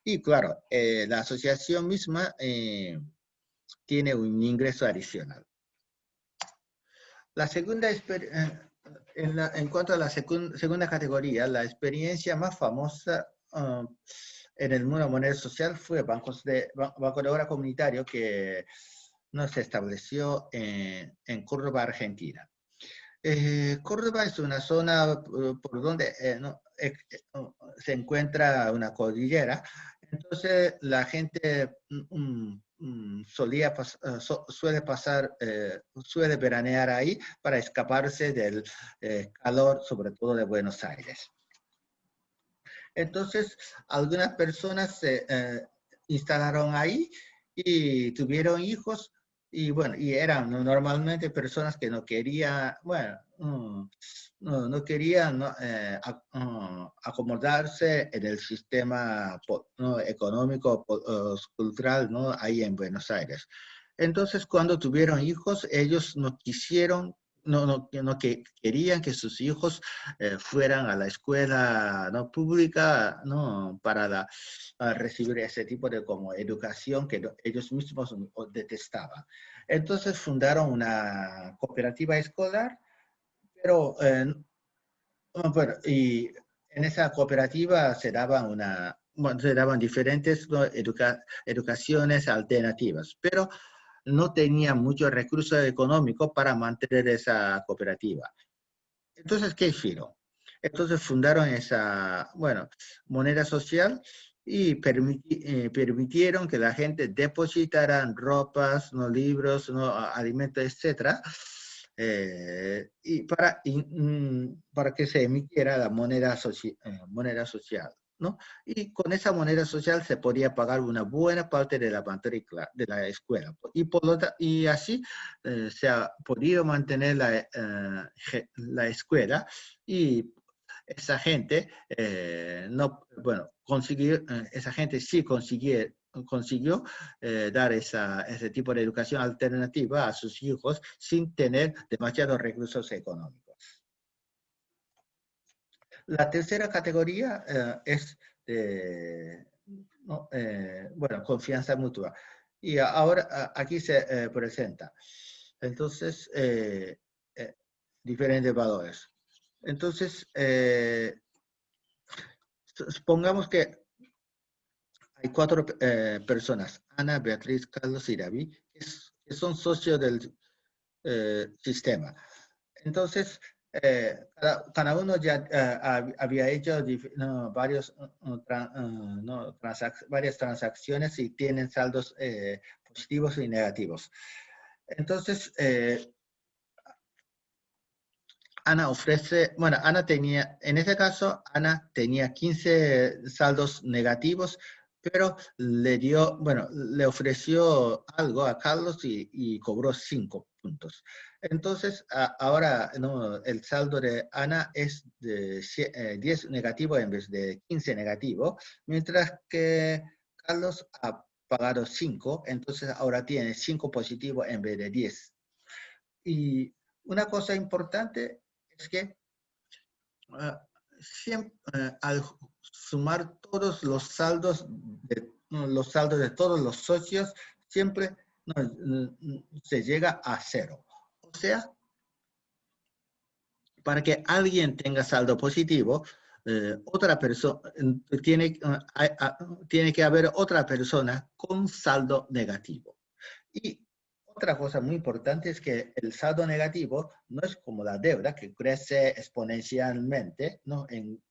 Y claro, la asociación misma tiene un ingreso adicional. La segunda en cuanto a la segunda categoría, la experiencia más famosa en el mundo monetario social fue Banco de Obra Comunitario, que se estableció en Córdoba, Argentina. Córdoba es una zona por donde se encuentra una cordillera. Entonces la gente suele veranear ahí para escaparse del calor, sobre todo de Buenos Aires. Entonces, algunas personas se instalaron ahí y tuvieron hijos Y bueno, y eran normalmente personas que no querían, bueno, no querían acomodarse en el sistema económico, cultural, ¿no? Ahí en Buenos Aires. Entonces, cuando tuvieron hijos, ellos no quisieron, que querían que sus hijos fueran a la escuela no pública, no a recibir ese tipo de como educación que ellos mismos detestaban. Entonces fundaron una cooperativa escolar, pero bueno, y en esa cooperativa se daban diferentes, ¿no? Educaciones alternativas, pero no tenían muchos recursos económicos para mantener esa cooperativa. Entonces, ¿qué hicieron? Entonces fundaron esa, bueno, moneda social y permitieron que la gente depositara ropas, no libros, no alimentos, etcétera, y para que se emitiera la moneda social, ¿no? Y con esa moneda social se podía pagar una buena parte de la matrícula de la escuela. Y así se ha podido mantener la escuela y esa gente esa gente sí consiguió dar ese tipo de educación alternativa a sus hijos sin tener demasiados recursos económicos. La tercera categoría es confianza mutua. Y ahora aquí se presenta. Entonces, diferentes valores. Entonces, supongamos que hay 4 personas, Ana, Beatriz, Carlos y David, que son socios del sistema. Entonces, cada uno ya había hecho varias transacciones y tienen saldos positivos y negativos. Entonces, Ana en ese caso, Ana tenía 15 saldos negativos, pero le ofreció algo a Carlos y cobró 5 puntos. Entonces, ahora el saldo de Ana es de 10 negativo en vez de 15 negativo, mientras que Carlos ha pagado 5, entonces ahora tiene 5 positivo en vez de 10. Y una cosa importante es que al sumar todos los saldos de todos los socios, siempre se llega a 0. O sea, para que alguien tenga saldo positivo, otra persona tiene que haber otra persona con saldo negativo. Y otra cosa muy importante es que el saldo negativo no es como la deuda que crece exponencialmente, ¿no? En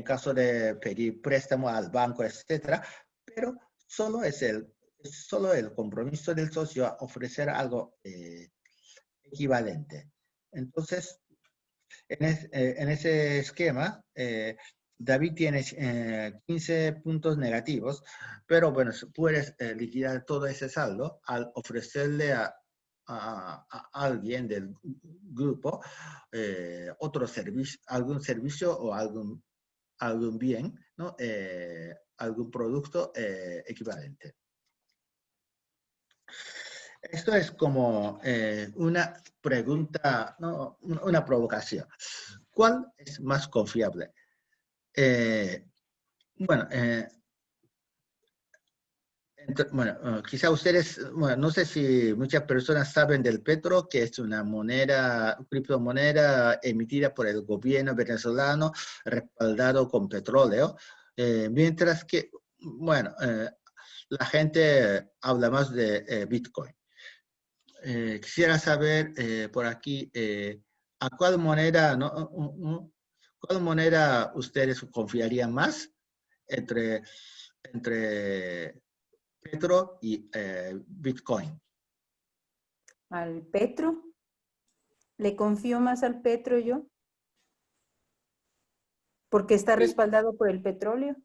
caso de pedir préstamo al banco, etcétera, pero solo es el compromiso del socio a ofrecer algo equivalente. Entonces, en ese esquema, David tiene 15 puntos negativos, pero bueno, puedes liquidar todo ese saldo al ofrecerle a alguien del grupo algún servicio o algún bien, ¿no? Algún producto equivalente. Esto es como una pregunta, ¿no? Una provocación. ¿Cuál es más confiable? Quizá ustedes, no sé si muchas personas saben del Petro, que es una criptomoneda emitida por el gobierno venezolano, respaldado con petróleo, mientras que, la gente habla más de Bitcoin. Quisiera saber por aquí, ¿a cuál moneda, cuál moneda ustedes confiarían más entre Petro y Bitcoin? ¿Al Petro? ¿Le confío más al Petro yo? Porque está respaldado por el petróleo.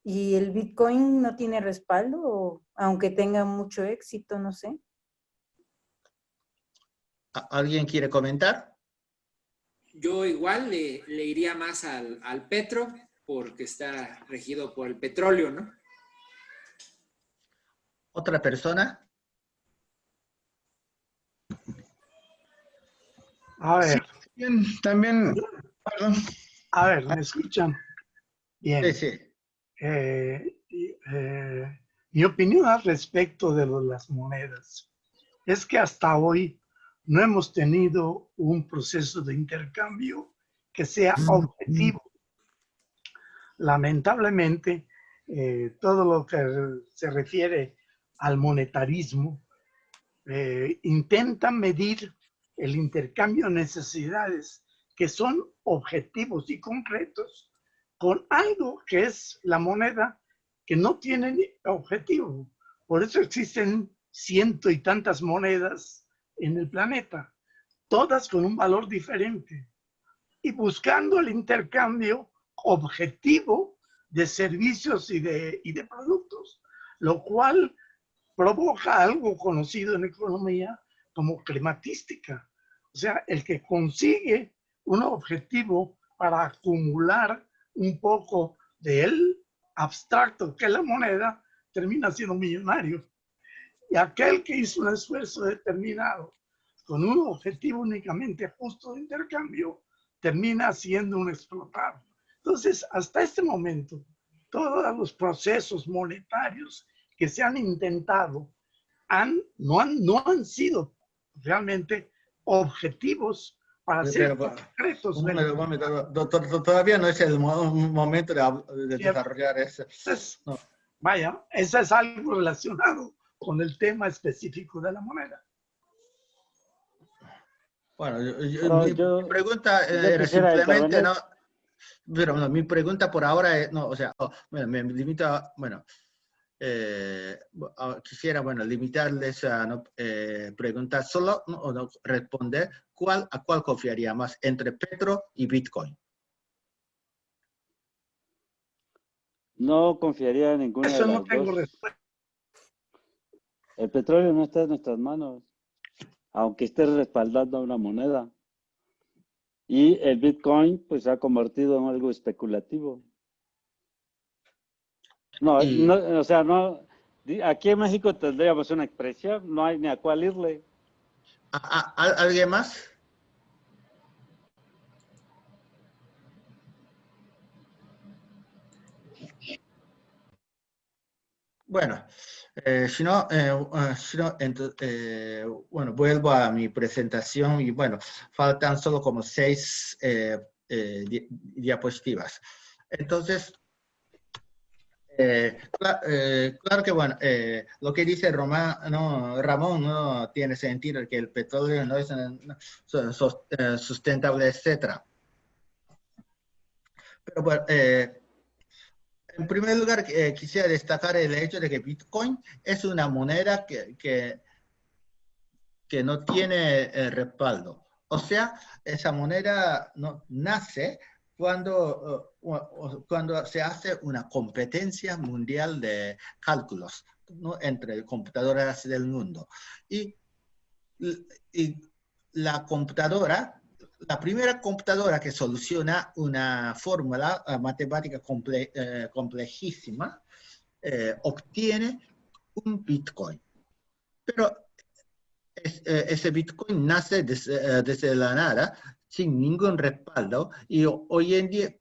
¿Y el Bitcoin no tiene respaldo? O, aunque tenga mucho éxito, no sé. ¿Alguien quiere comentar? Yo igual le iría más al petro porque está regido por el petróleo, ¿no? ¿Otra persona? A Sí, ver, también, perdón. a ver, ¿me escuchan? Sí, Bien. sí. Mi opinión al respecto de las monedas es que hasta hoy no hemos tenido un proceso de intercambio que sea objetivo. Lamentablemente, todo lo que se refiere al monetarismo intenta medir el intercambio de necesidades que son objetivos y concretos con algo que es la moneda que no tiene objetivo. Por eso existen ciento y tantas monedas en el planeta, todas con un valor diferente y buscando el intercambio objetivo de servicios y de productos, lo cual provoca algo conocido en economía como climatística. O sea, el que consigue un objetivo para acumular un poco del abstracto que es la moneda, termina siendo millonario. Y aquel que hizo un esfuerzo determinado con un objetivo únicamente justo de intercambio, termina siendo un explotado. Entonces, hasta este momento, todos los procesos monetarios que se han intentado no han sido realmente objetivos para ser concretos. Todavía no es el momento de desarrollar eso. Entonces, No. vaya, eso es algo relacionado con el tema específico de la moneda. Bueno, mi yo pregunta era quisiera simplemente, intervenir. ¿no? Pero no, mi pregunta por ahora es, no, o sea, bueno, me limito a, bueno, quisiera, bueno, limitarles a no, preguntar solo, ¿no? O no, responder a cuál confiaría más entre Petro y Bitcoin. No confiaría en ninguna Eso de no las tengo dos. respuesta. El petróleo no está en nuestras manos, aunque esté respaldando a una moneda. Y el Bitcoin pues se ha convertido en algo especulativo. No, o sea, no. Aquí en México tendríamos una expresión, no hay ni a cuál irle. ¿Alguien más? Bueno, si no, entonces, bueno, vuelvo a mi presentación y bueno, faltan solo como 6 diapositivas. Entonces, claro que bueno, lo que dice Ramón no tiene sentido, que el petróleo no es sustentable, etc. Pero bueno, en primer lugar, quisiera destacar el hecho de que Bitcoin es una moneda que no tiene respaldo. O sea, esa moneda no, nace cuando se hace una competencia mundial de cálculos, ¿no? Entre computadoras del mundo. Y la computadora, la primera computadora que soluciona una fórmula matemática complejísima, obtiene un Bitcoin. Pero ese Bitcoin nace desde la nada, sin ningún respaldo, y hoy en día,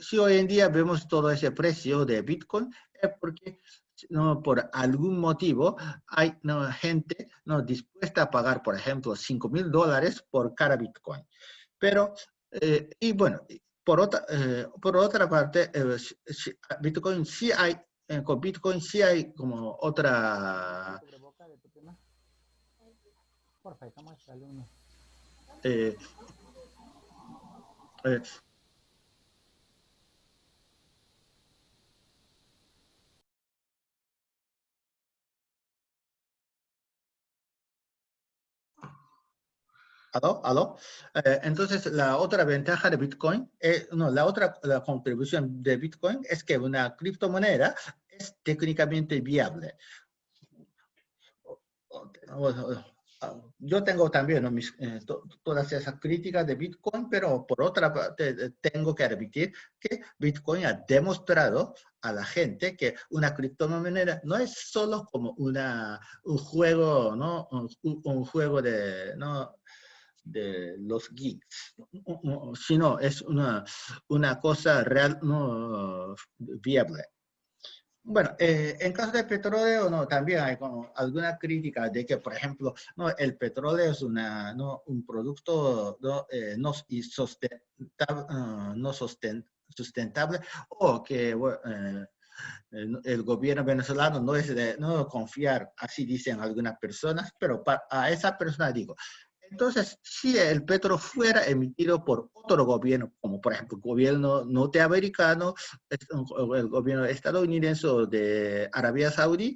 si hoy en día vemos todo ese precio de Bitcoin, es porque no, por algún motivo hay gente dispuesta a pagar, por ejemplo, $5,000 por cada Bitcoin. Pero, y bueno, por otra parte, Bitcoin sí hay, con Bitcoin sí hay como otra... Eh, eh, ¿Aló? Entonces, la otra ventaja de Bitcoin, la contribución de Bitcoin es que una criptomoneda es técnicamente viable. Yo tengo también, ¿no?, todas esas críticas de Bitcoin, pero por otra parte tengo que admitir que Bitcoin ha demostrado a la gente que una criptomoneda no es solo como un juego, ¿no? Un juego de, ¿no?, de los geeks, sino es una cosa real, no viable. Bueno, en caso del petróleo, no, también hay como alguna crítica de que, por ejemplo, no, el petróleo es un producto sustentable, o que el gobierno venezolano no es de confiar, así dicen algunas personas, pero a esas personas digo, entonces, si el petro fuera emitido por otro gobierno, como por ejemplo el gobierno norteamericano, el gobierno estadounidense o de Arabia Saudí,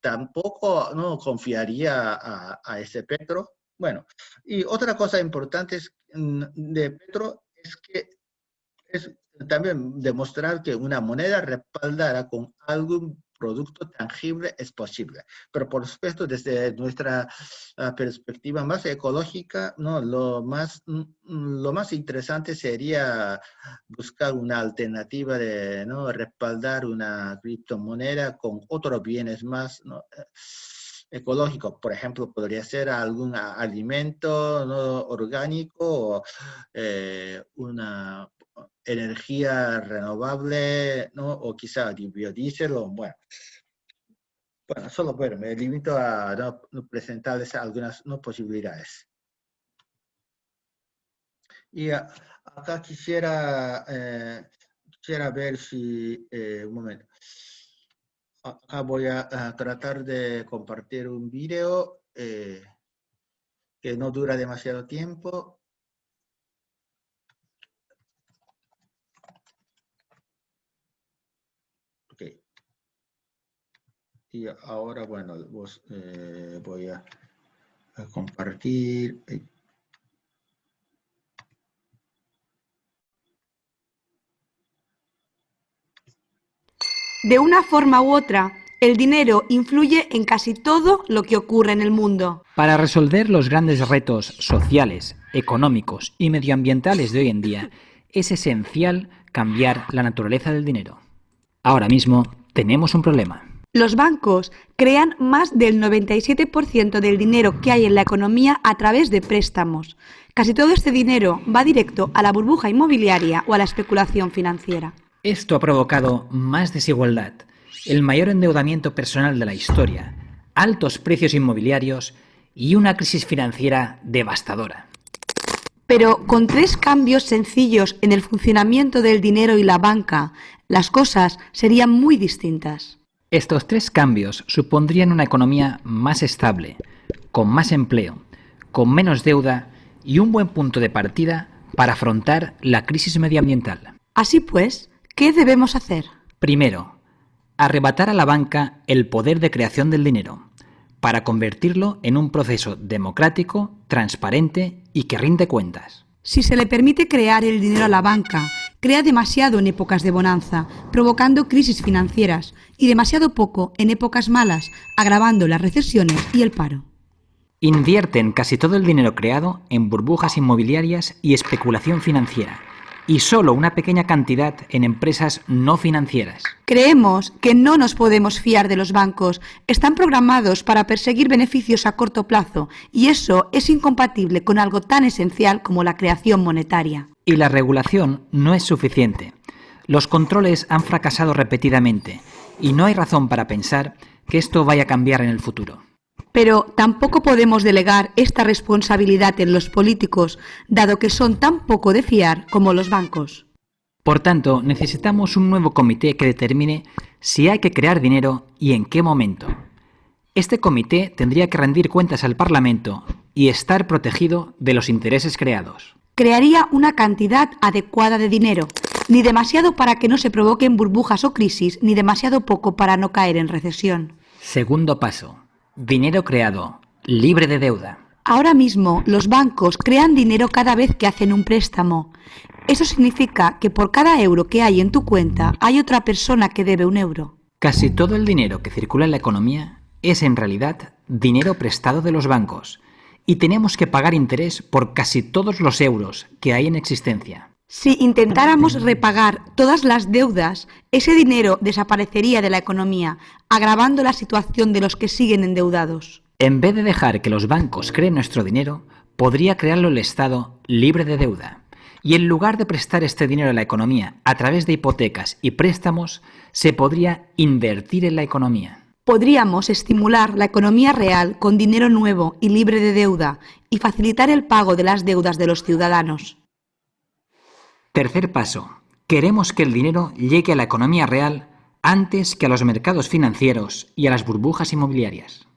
tampoco no confiaría a ese petro. Bueno, y otra cosa importante de petro es que es también demostrar que una moneda respaldada con algún producto tangible es posible. Pero por supuesto, desde nuestra perspectiva más ecológica, ¿no?, lo más interesante sería buscar una alternativa de, ¿no?, respaldar una criptomoneda con otros bienes más, ¿no?, ecológicos. Por ejemplo, podría ser algún alimento, ¿no?, orgánico, o una energía renovable, ¿no?, o quizá biodiesel, o bueno, solo me limito a presentarles algunas posibilidades. Y acá quisiera ver si, un momento, acá voy a tratar de compartir un video que no dura demasiado tiempo. Y ahora, bueno, voy a compartir. De una forma u otra, el dinero influye en casi todo lo que ocurre en el mundo. Para resolver los grandes retos sociales, económicos y medioambientales de hoy en día, es esencial cambiar la naturaleza del dinero. Ahora mismo tenemos un problema. Los bancos crean más del 97% del dinero que hay en la economía a través de préstamos. Casi todo este dinero va directo a la burbuja inmobiliaria o a la especulación financiera. Esto ha provocado más desigualdad, el mayor endeudamiento personal de la historia, altos precios inmobiliarios y una crisis financiera devastadora. Pero con 3 cambios sencillos en el funcionamiento del dinero y la banca, las cosas serían muy distintas. Estos 3 cambios supondrían una economía más estable, con más empleo, con menos deuda y un buen punto de partida para afrontar la crisis medioambiental. Así pues, ¿qué debemos hacer? Primero, arrebatar a la banca el poder de creación del dinero, para convertirlo en un proceso democrático, transparente y que rinde cuentas. Si se le permite crear el dinero a la banca, crea demasiado en épocas de bonanza, provocando crisis financieras, y demasiado poco en épocas malas, agravando las recesiones y el paro. Invierten casi todo el dinero creado en burbujas inmobiliarias y especulación financiera, y solo una pequeña cantidad en empresas no financieras. Creemos que no nos podemos fiar de los bancos. Están programados para perseguir beneficios a corto plazo, y eso es incompatible con algo tan esencial como la creación monetaria. Y la regulación no es suficiente. Los controles han fracasado repetidamente, y no hay razón para pensar que esto vaya a cambiar en el futuro. Pero tampoco podemos delegar esta responsabilidad en los políticos, dado que son tan poco de fiar como los bancos. Por tanto, necesitamos un nuevo comité que determine si hay que crear dinero y en qué momento. Este comité tendría que rendir cuentas al Parlamento y estar protegido de los intereses creados. Crearía una cantidad adecuada de dinero, ni demasiado para que no se provoquen burbujas o crisis, ni demasiado poco para no caer en recesión. Segundo paso. Dinero creado, libre de deuda. Ahora mismo los bancos crean dinero cada vez que hacen un préstamo. Eso significa que por cada euro que hay en tu cuenta hay otra persona que debe un euro. Casi todo el dinero que circula en la economía es en realidad dinero prestado de los bancos y tenemos que pagar interés por casi todos los euros que hay en existencia. Si intentáramos repagar todas las deudas, ese dinero desaparecería de la economía, agravando la situación de los que siguen endeudados. En vez de dejar que los bancos creen nuestro dinero, podría crearlo el Estado libre de deuda. Y en lugar de prestar este dinero a la economía a través de hipotecas y préstamos, se podría invertir en la economía. Podríamos estimular la economía real con dinero nuevo y libre de deuda y facilitar el pago de las deudas de los ciudadanos. Tercer paso. Queremos que el dinero llegue a la economía real antes que a los mercados financieros y a las burbujas inmobiliarias.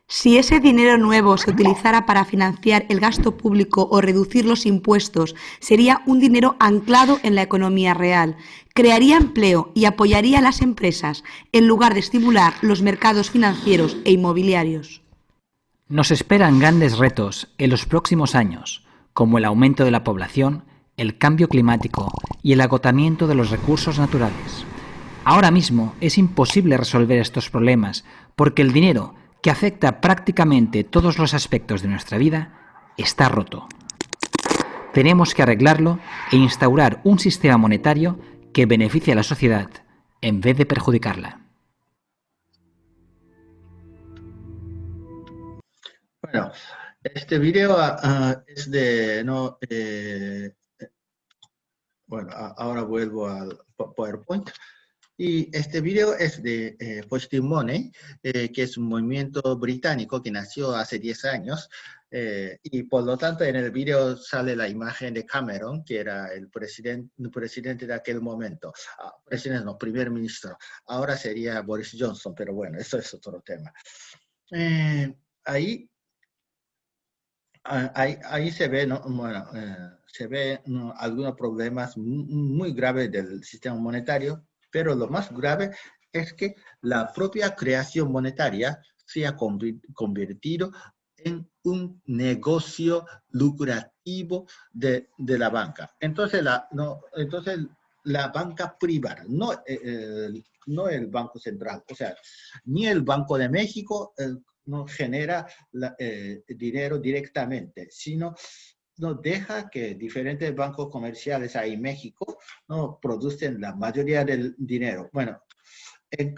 Si ese dinero nuevo se utilizara para financiar el gasto público o reducir los impuestos, sería un dinero anclado en la economía real, crearía empleo y apoyaría a las empresas, en lugar de estimular los mercados financieros e inmobiliarios. Nos esperan grandes retos en los próximos años, como el aumento de la población, el cambio climático y el agotamiento de los recursos naturales. Ahora mismo es imposible resolver estos problemas porque el dinero, que afecta prácticamente todos los aspectos de nuestra vida, está roto. Tenemos que arreglarlo e instaurar un sistema monetario que beneficie a la sociedad en vez de perjudicarla. Bueno, este video es de... bueno, ahora vuelvo al PowerPoint. Y este video es de Positive Money, que es un movimiento británico que nació hace 10 años. Y por lo tanto en el video sale la imagen de Cameron, que era el presidente de aquel momento. Presidente, no, primer ministro. Ahora sería Boris Johnson, pero bueno, eso es otro tema. Ahí se ve, ¿no? Bueno, se ve, ¿no?, algunos problemas muy graves del sistema monetario, pero lo más grave es que la propia creación monetaria se ha convertido en un negocio lucrativo de la banca. Entonces la banca privada, no el Banco Central, o sea, ni el Banco de México no genera dinero directamente, sino no deja que diferentes bancos comerciales ahí en México no producen la mayoría del dinero. Bueno, el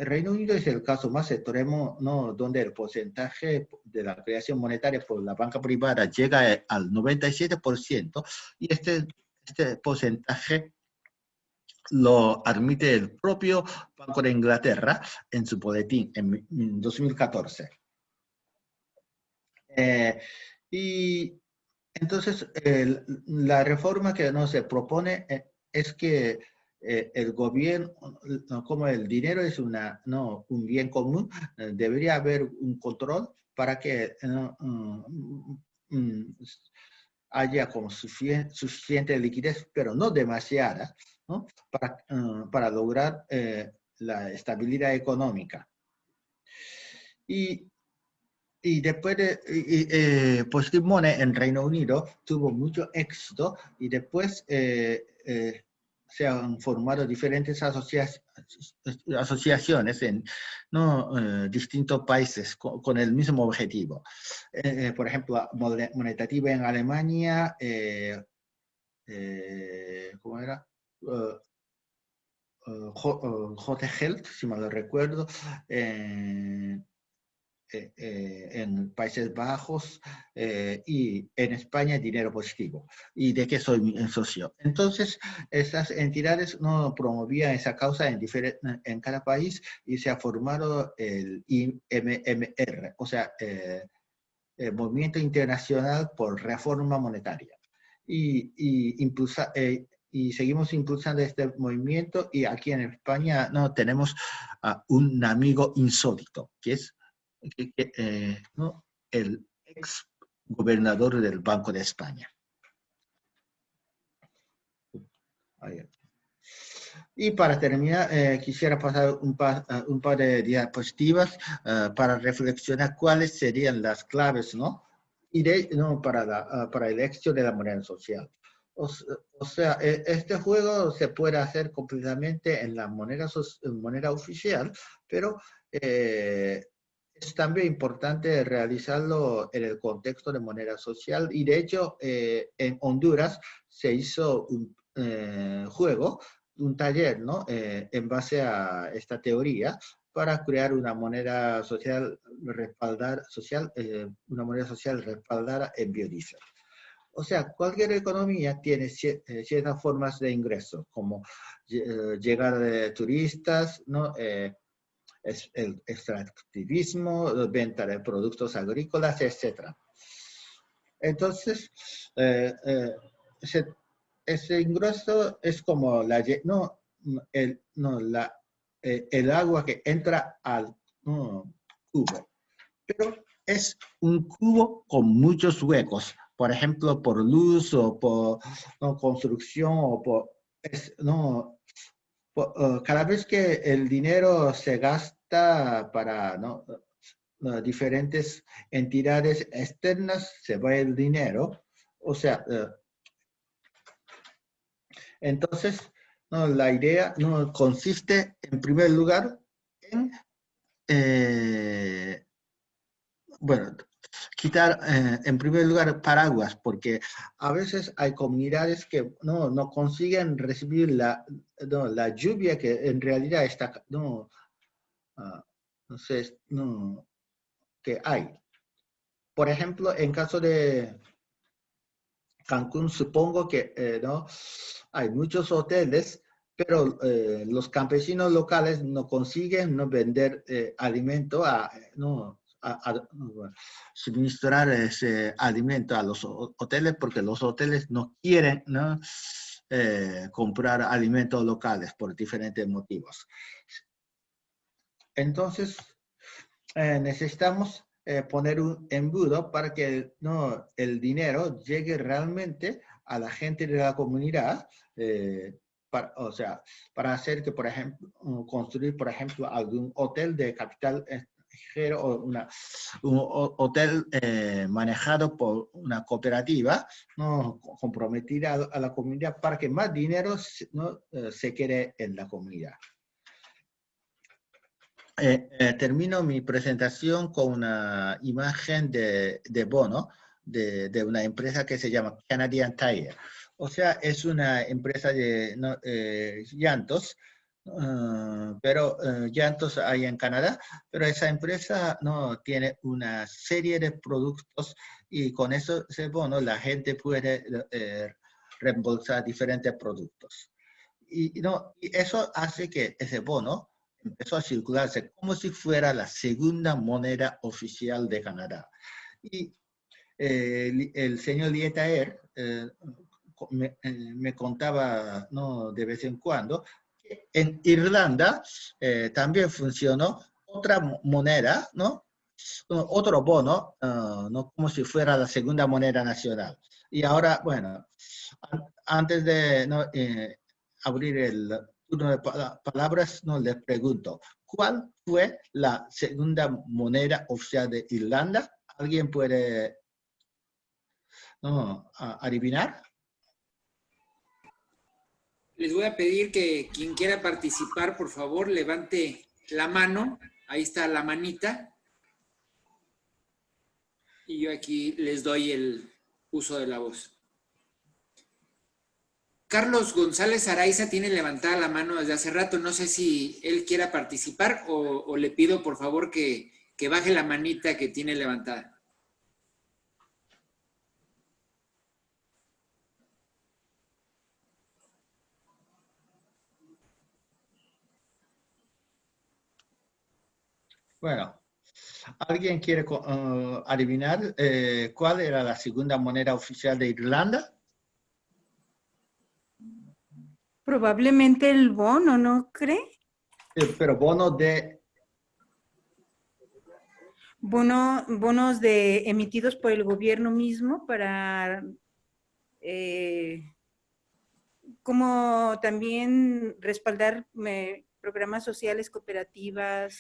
Reino Unido es el caso más extremo, ¿no?, donde el porcentaje de la creación monetaria por la banca privada llega al 97%, y este porcentaje lo admite el propio Banco de Inglaterra en su boletín en 2014. Y entonces la reforma que no se propone es que el gobierno, como el dinero es un bien común, debería haber un control para que haya como suficiente liquidez, pero no demasiada, ¿no?, para lograr la estabilidad económica. Y después de Positive Money en Reino Unido tuvo mucho éxito, y después se han formado diferentes asociaciones en distintos países con el mismo objetivo. Por ejemplo, Monetativa en Alemania, ¿cómo era? J-Health, si mal lo recuerdo, en Países Bajos, y en España Dinero Positivo, y de que soy socio. Entonces, estas entidades no promovían esa causa en cada país, y se ha formado el IMMR, o sea, el Movimiento Internacional por Reforma Monetaria. Y seguimos impulsando este movimiento, y aquí en España tenemos un amigo insólito, que es el ex gobernador del Banco de España. Y para terminar, quisiera pasar un par de diapositivas para reflexionar cuáles serían las claves, ¿no?, para el éxito de la moneda social. O sea, este juego se puede hacer completamente en la moneda oficial, pero es también importante realizarlo en el contexto de moneda social. Y de hecho, en Honduras se hizo un juego, un taller, ¿no? En base a esta teoría, para crear una moneda social respaldada en biodiesel. O sea, cualquier economía tiene ciertas formas de ingreso, como llegada de turistas, ¿no? El extractivismo, venta de productos agrícolas, etc. Entonces, ese ingreso es como el agua que entra al cubo, pero es un cubo con muchos huecos, por ejemplo, por luz o por construcción o cada vez que el dinero se gasta para diferentes entidades externas, se va el dinero. O sea, entonces, la idea consiste, en primer lugar, en quitar, en primer lugar, paraguas, porque a veces hay comunidades que no consiguen recibir la lluvia que en realidad está, que hay. Por ejemplo, en caso de Cancún, supongo que hay muchos hoteles, pero los campesinos locales no consiguen vender alimento suministrar ese alimento a los hoteles, porque los hoteles no quieren comprar alimentos locales por diferentes motivos. Entonces, necesitamos poner un embudo para que el dinero llegue realmente a la gente de la comunidad, para hacer que, por ejemplo, construir, por ejemplo, algún hotel de capital extranjero o un hotel manejado por una cooperativa comprometida a la comunidad, para que más dinero se quede en la comunidad. Termino mi presentación con una imagen de bono de una empresa que se llama Canadian Tire. O sea, es una empresa de llantos, pero llantos hay en Canadá, pero esa empresa tiene una serie de productos y con ese bono la gente puede reembolsar diferentes productos. Y eso hace que ese bono empezó a circularse como si fuera la segunda moneda oficial de Canadá. Y el señor Lietaer me contaba de vez en cuando que en Irlanda también funcionó otra moneda, otro bono, como si fuera la segunda moneda nacional. Y ahora, bueno, antes de abrir el turno de palabras, les pregunto, ¿cuál fue la segunda moneda oficial de Irlanda? ¿Alguien puede adivinar? Les voy a pedir que quien quiera participar, por favor, levante la mano. Ahí está la manita. Y yo aquí les doy el uso de la voz. Carlos González Araiza tiene levantada la mano desde hace rato. No sé si él quiera participar o le pido, por favor, que baje la manita que tiene levantada. Bueno, ¿alguien quiere adivinar cuál era la segunda moneda oficial de Irlanda? Probablemente el bono, ¿no cree? Pero bono de... Bonos emitidos por el gobierno mismo para como también respaldar programas sociales, cooperativas.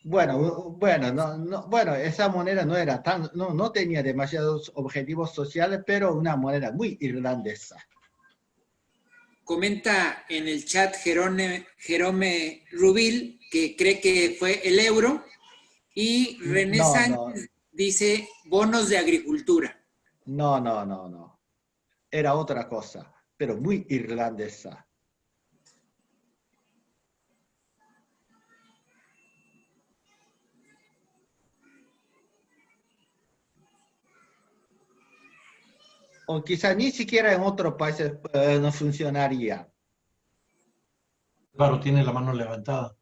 Bueno, esa moneda no era no tenía demasiados objetivos sociales, pero una moneda muy irlandesa. Comenta en el chat Jerome Rubil que cree que fue el euro, y René Sánchez dice bonos de agricultura. No. Era otra cosa, pero muy irlandesa. O quizá ni siquiera en otros países no funcionaría. Claro, tiene la mano levantada.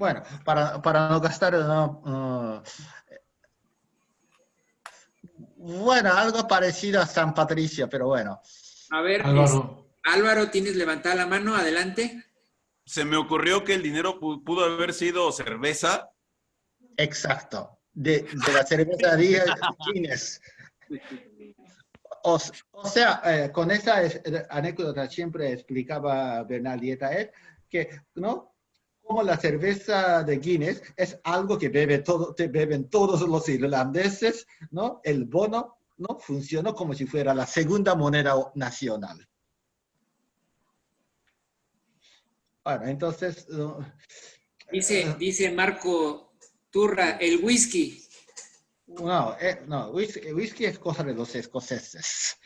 Bueno, para no gastar, bueno, algo parecido a San Patricio, pero bueno. A ver, Álvaro, ¿tienes levantada la mano? Adelante. Se me ocurrió que el dinero pudo haber sido cerveza. Exacto, de la cerveza Guinness. O sea, con esa anécdota siempre explicaba Bernal Dietaet que, ¿no? Como la cerveza de Guinness es algo que beben todos los irlandeses, ¿no? El bono, ¿no? Funcionó como si fuera la segunda moneda nacional. Bueno, entonces... Dice Marco Turra, el whisky. No, whisky es cosa de los escoceses.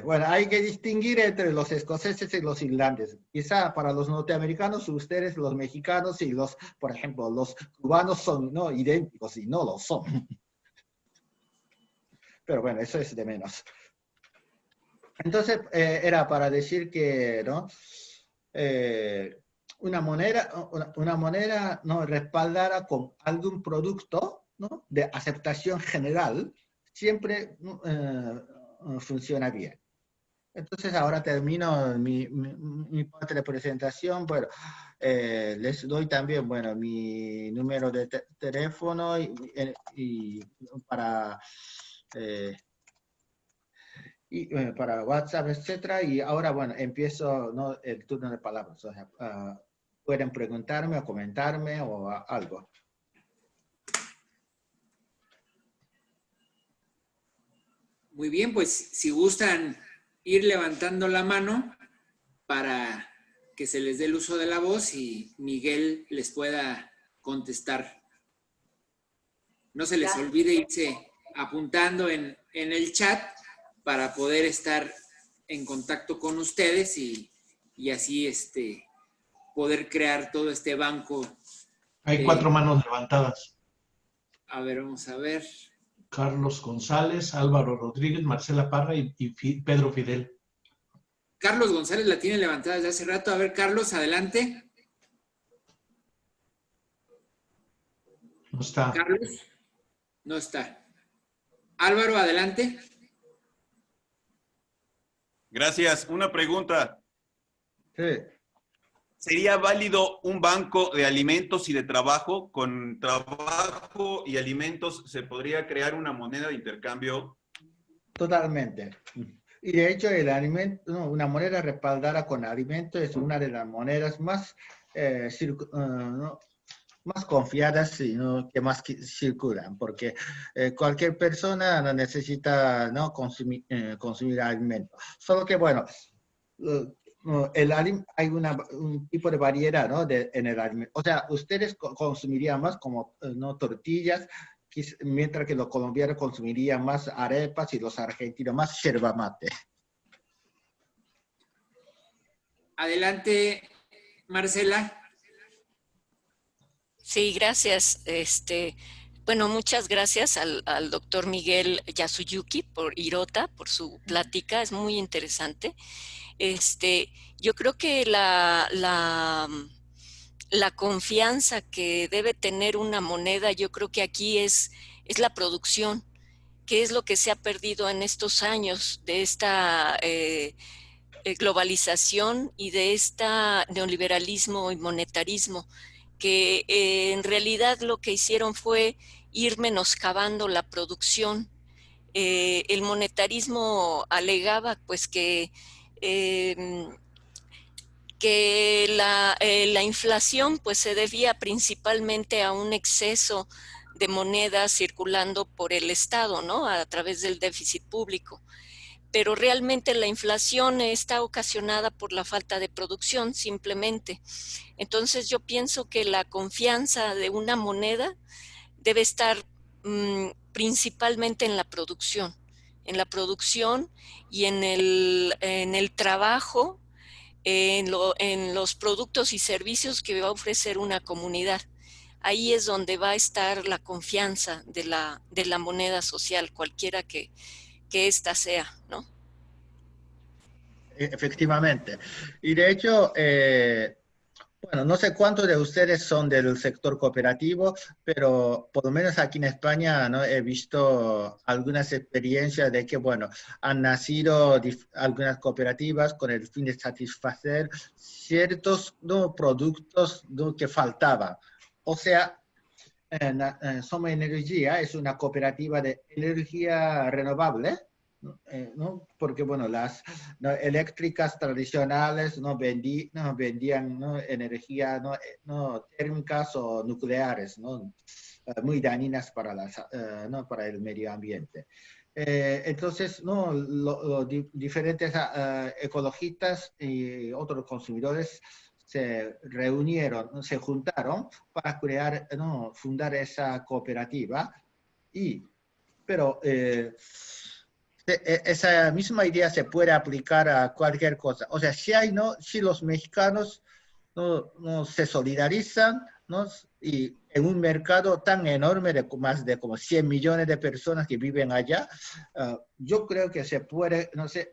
Bueno, hay que distinguir entre los escoceses y los irlandeses. Quizá para los norteamericanos, ustedes, los mexicanos y por ejemplo, los cubanos son idénticos y no lo son. Pero bueno, eso es de menos. Entonces, era para decir que, ¿no? Una moneda no respaldada con algún producto, ¿no? De aceptación general siempre funciona bien. Entonces ahora termino mi parte de presentación. Bueno, les doy también, bueno, mi número de teléfono y para WhatsApp, etcétera. Y ahora, bueno, empiezo, ¿no? El turno de palabras. O sea, pueden preguntarme o comentarme o algo. Muy bien, pues si gustan ir levantando la mano para que se les dé el uso de la voz y Miguel les pueda contestar. No se les olvide irse apuntando en el chat para poder estar en contacto con ustedes y así poder crear todo este banco. Hay 4 manos levantadas. A ver, vamos a ver. Carlos González, Álvaro Rodríguez, Marcela Parra y Pedro Fidel. Carlos González la tiene levantada desde hace rato. A ver, Carlos, adelante. No está. Carlos, no está. Álvaro, adelante. Gracias. Una pregunta. Sí. ¿Sería válido un banco de alimentos y de trabajo? Con trabajo y alimentos se podría crear una moneda de intercambio. Totalmente. Y de hecho, una moneda respaldada con alimentos es una de las monedas más, más confiadas y que más circulan, porque cualquier persona no necesita consumir alimentos. Solo que, bueno, hay un tipo de variedad, ¿no? En el alimento. O sea, ustedes consumirían más como tortillas, mientras que los colombianos consumirían más arepas y los argentinos más yerba mate. Adelante, Marcela. Sí, gracias. Bueno, muchas gracias al doctor Miguel Yasuyuki por Hirota, por su plática, es muy interesante. Yo creo que la confianza que debe tener una moneda, yo creo que aquí es la producción, que es lo que se ha perdido en estos años de esta globalización y de este neoliberalismo y monetarismo, que en realidad lo que hicieron fue ir menoscabando la producción. El monetarismo alegaba pues que que la inflación pues se debía principalmente a un exceso de monedas circulando por el Estado, ¿no? A través del déficit público. Pero realmente la inflación está ocasionada por la falta de producción, simplemente. Entonces yo pienso que la confianza de una moneda debe estar principalmente en la producción y en el trabajo, en los productos y servicios que va a ofrecer una comunidad. Ahí es donde va a estar la confianza de la moneda social, cualquiera que ésta sea, ¿no? Efectivamente. Y de hecho, bueno, no sé cuántos de ustedes son del sector cooperativo, pero por lo menos aquí en España, ¿no? He visto algunas experiencias de que, bueno, han nacido algunas cooperativas con el fin de satisfacer ciertos, ¿no? productos, ¿no? que faltaban. O sea, Soma Energía es una cooperativa de energía renovable, ¿no? Porque, bueno, las eléctricas tradicionales no vendían ¿no? energía no térmicas o nucleares, ¿no? Muy dañinas para, ¿no? para el medio ambiente. Entonces, ¿no? Diferentes ecologistas y otros consumidores se reunieron, se juntaron para crear, ¿no? fundar esa cooperativa, pero esa misma idea se puede aplicar a cualquier cosa. O sea, si los mexicanos no se solidarizan, ¿no? Y en un mercado tan enorme de más de como 100 millones de personas que viven allá, yo creo que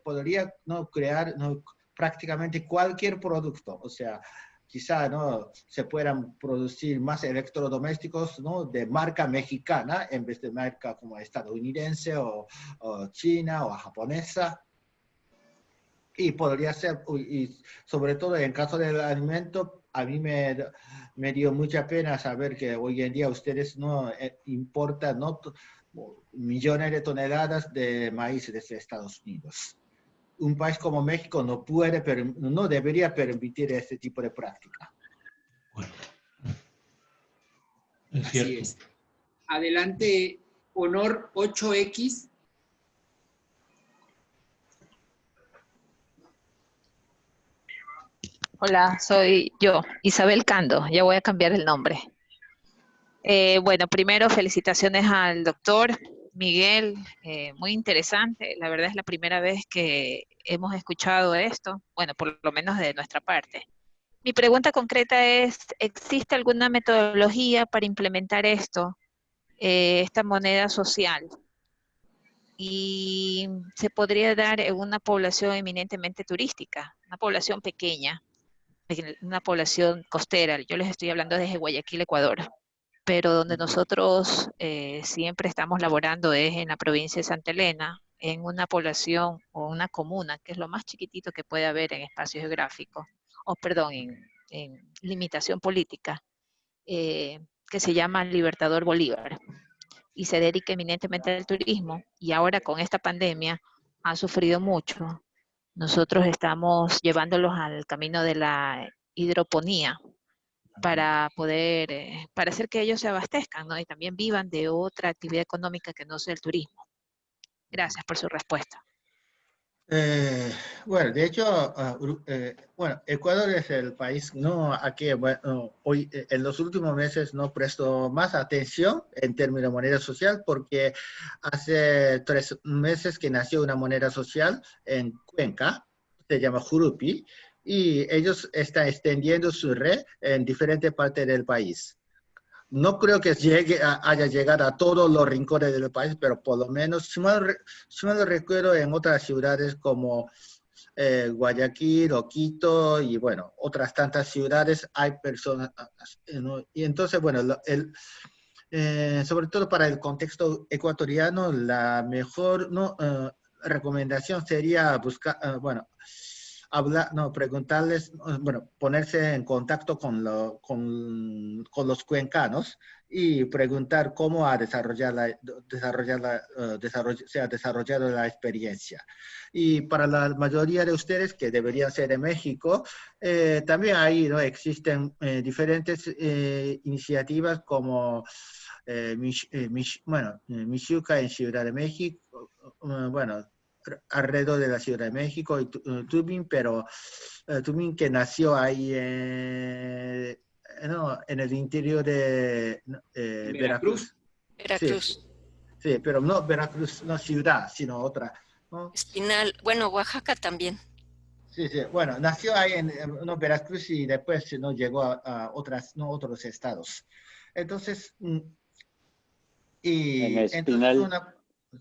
podría ¿no? crear ¿no? prácticamente cualquier producto. O sea, quizá ¿no? se puedan producir más electrodomésticos ¿no? de marca mexicana en vez de marca como estadounidense o china o japonesa. Y podría ser, y sobre todo en caso del alimento, a mí me dio mucha pena saber que hoy en día ustedes no importan ¿no? millones de toneladas de maíz desde Estados Unidos. Un país como México no debería permitir este tipo de práctica. Bueno, Así es. Adelante, Honor 8X. Hola, soy yo, Isabel Cando, ya voy a cambiar el nombre. Bueno, primero felicitaciones al doctor Miguel, muy interesante, la verdad es la primera vez que hemos escuchado esto, bueno, por lo menos de nuestra parte. Mi pregunta concreta es, ¿existe alguna metodología para implementar esto, esta moneda social? Y se podría dar en una población eminentemente turística, una población pequeña, una población costera. Yo les estoy hablando desde Guayaquil, Ecuador, pero donde nosotros siempre estamos laborando es en la provincia de Santa Elena, en una población o una comuna, que es lo más chiquitito que puede haber en espacio geográfico, o perdón, en limitación política, que se llama Libertador Bolívar, y se dedica eminentemente al turismo, y ahora con esta pandemia ha sufrido mucho. Nosotros estamos llevándolos al camino de la hidroponía para poder, para hacer que ellos se abastezcan, ¿no? Y también vivan de otra actividad económica que no sea el turismo. Gracias por su respuesta. Bueno, de hecho, bueno, Ecuador es el país ¿no? a que bueno, hoy, en los últimos meses no prestó más atención en términos de moneda social porque hace 3 meses que nació una moneda social en Cuenca, se llama Jurupi, y ellos están extendiendo su red en diferentes partes del país. No creo que haya llegado a todos los rincones del país, pero por lo menos, si mal recuerdo, en otras ciudades como Guayaquil o Quito y, bueno, otras tantas ciudades hay personas, ¿no? Y entonces, bueno, sobre todo para el contexto ecuatoriano, la mejor ¿no? recomendación sería buscar, bueno, preguntarles, bueno, ponerse en contacto con los cuencanos y preguntar cómo se ha desarrollado la experiencia. Y para la mayoría de ustedes que deberían ser de México, también ahí, ¿no?, existen diferentes iniciativas como Michuca en Ciudad de México, bueno, alrededor de la Ciudad de México, y Tubin, pero Tubin que nació ahí no, en el interior de Veracruz. Veracruz. Sí, pero no Veracruz, no ciudad, sino otra, ¿no? Espinal, bueno, Oaxaca también. Sí, sí, bueno, nació ahí en Veracruz y después no llegó a otros estados. Entonces, En Espinal.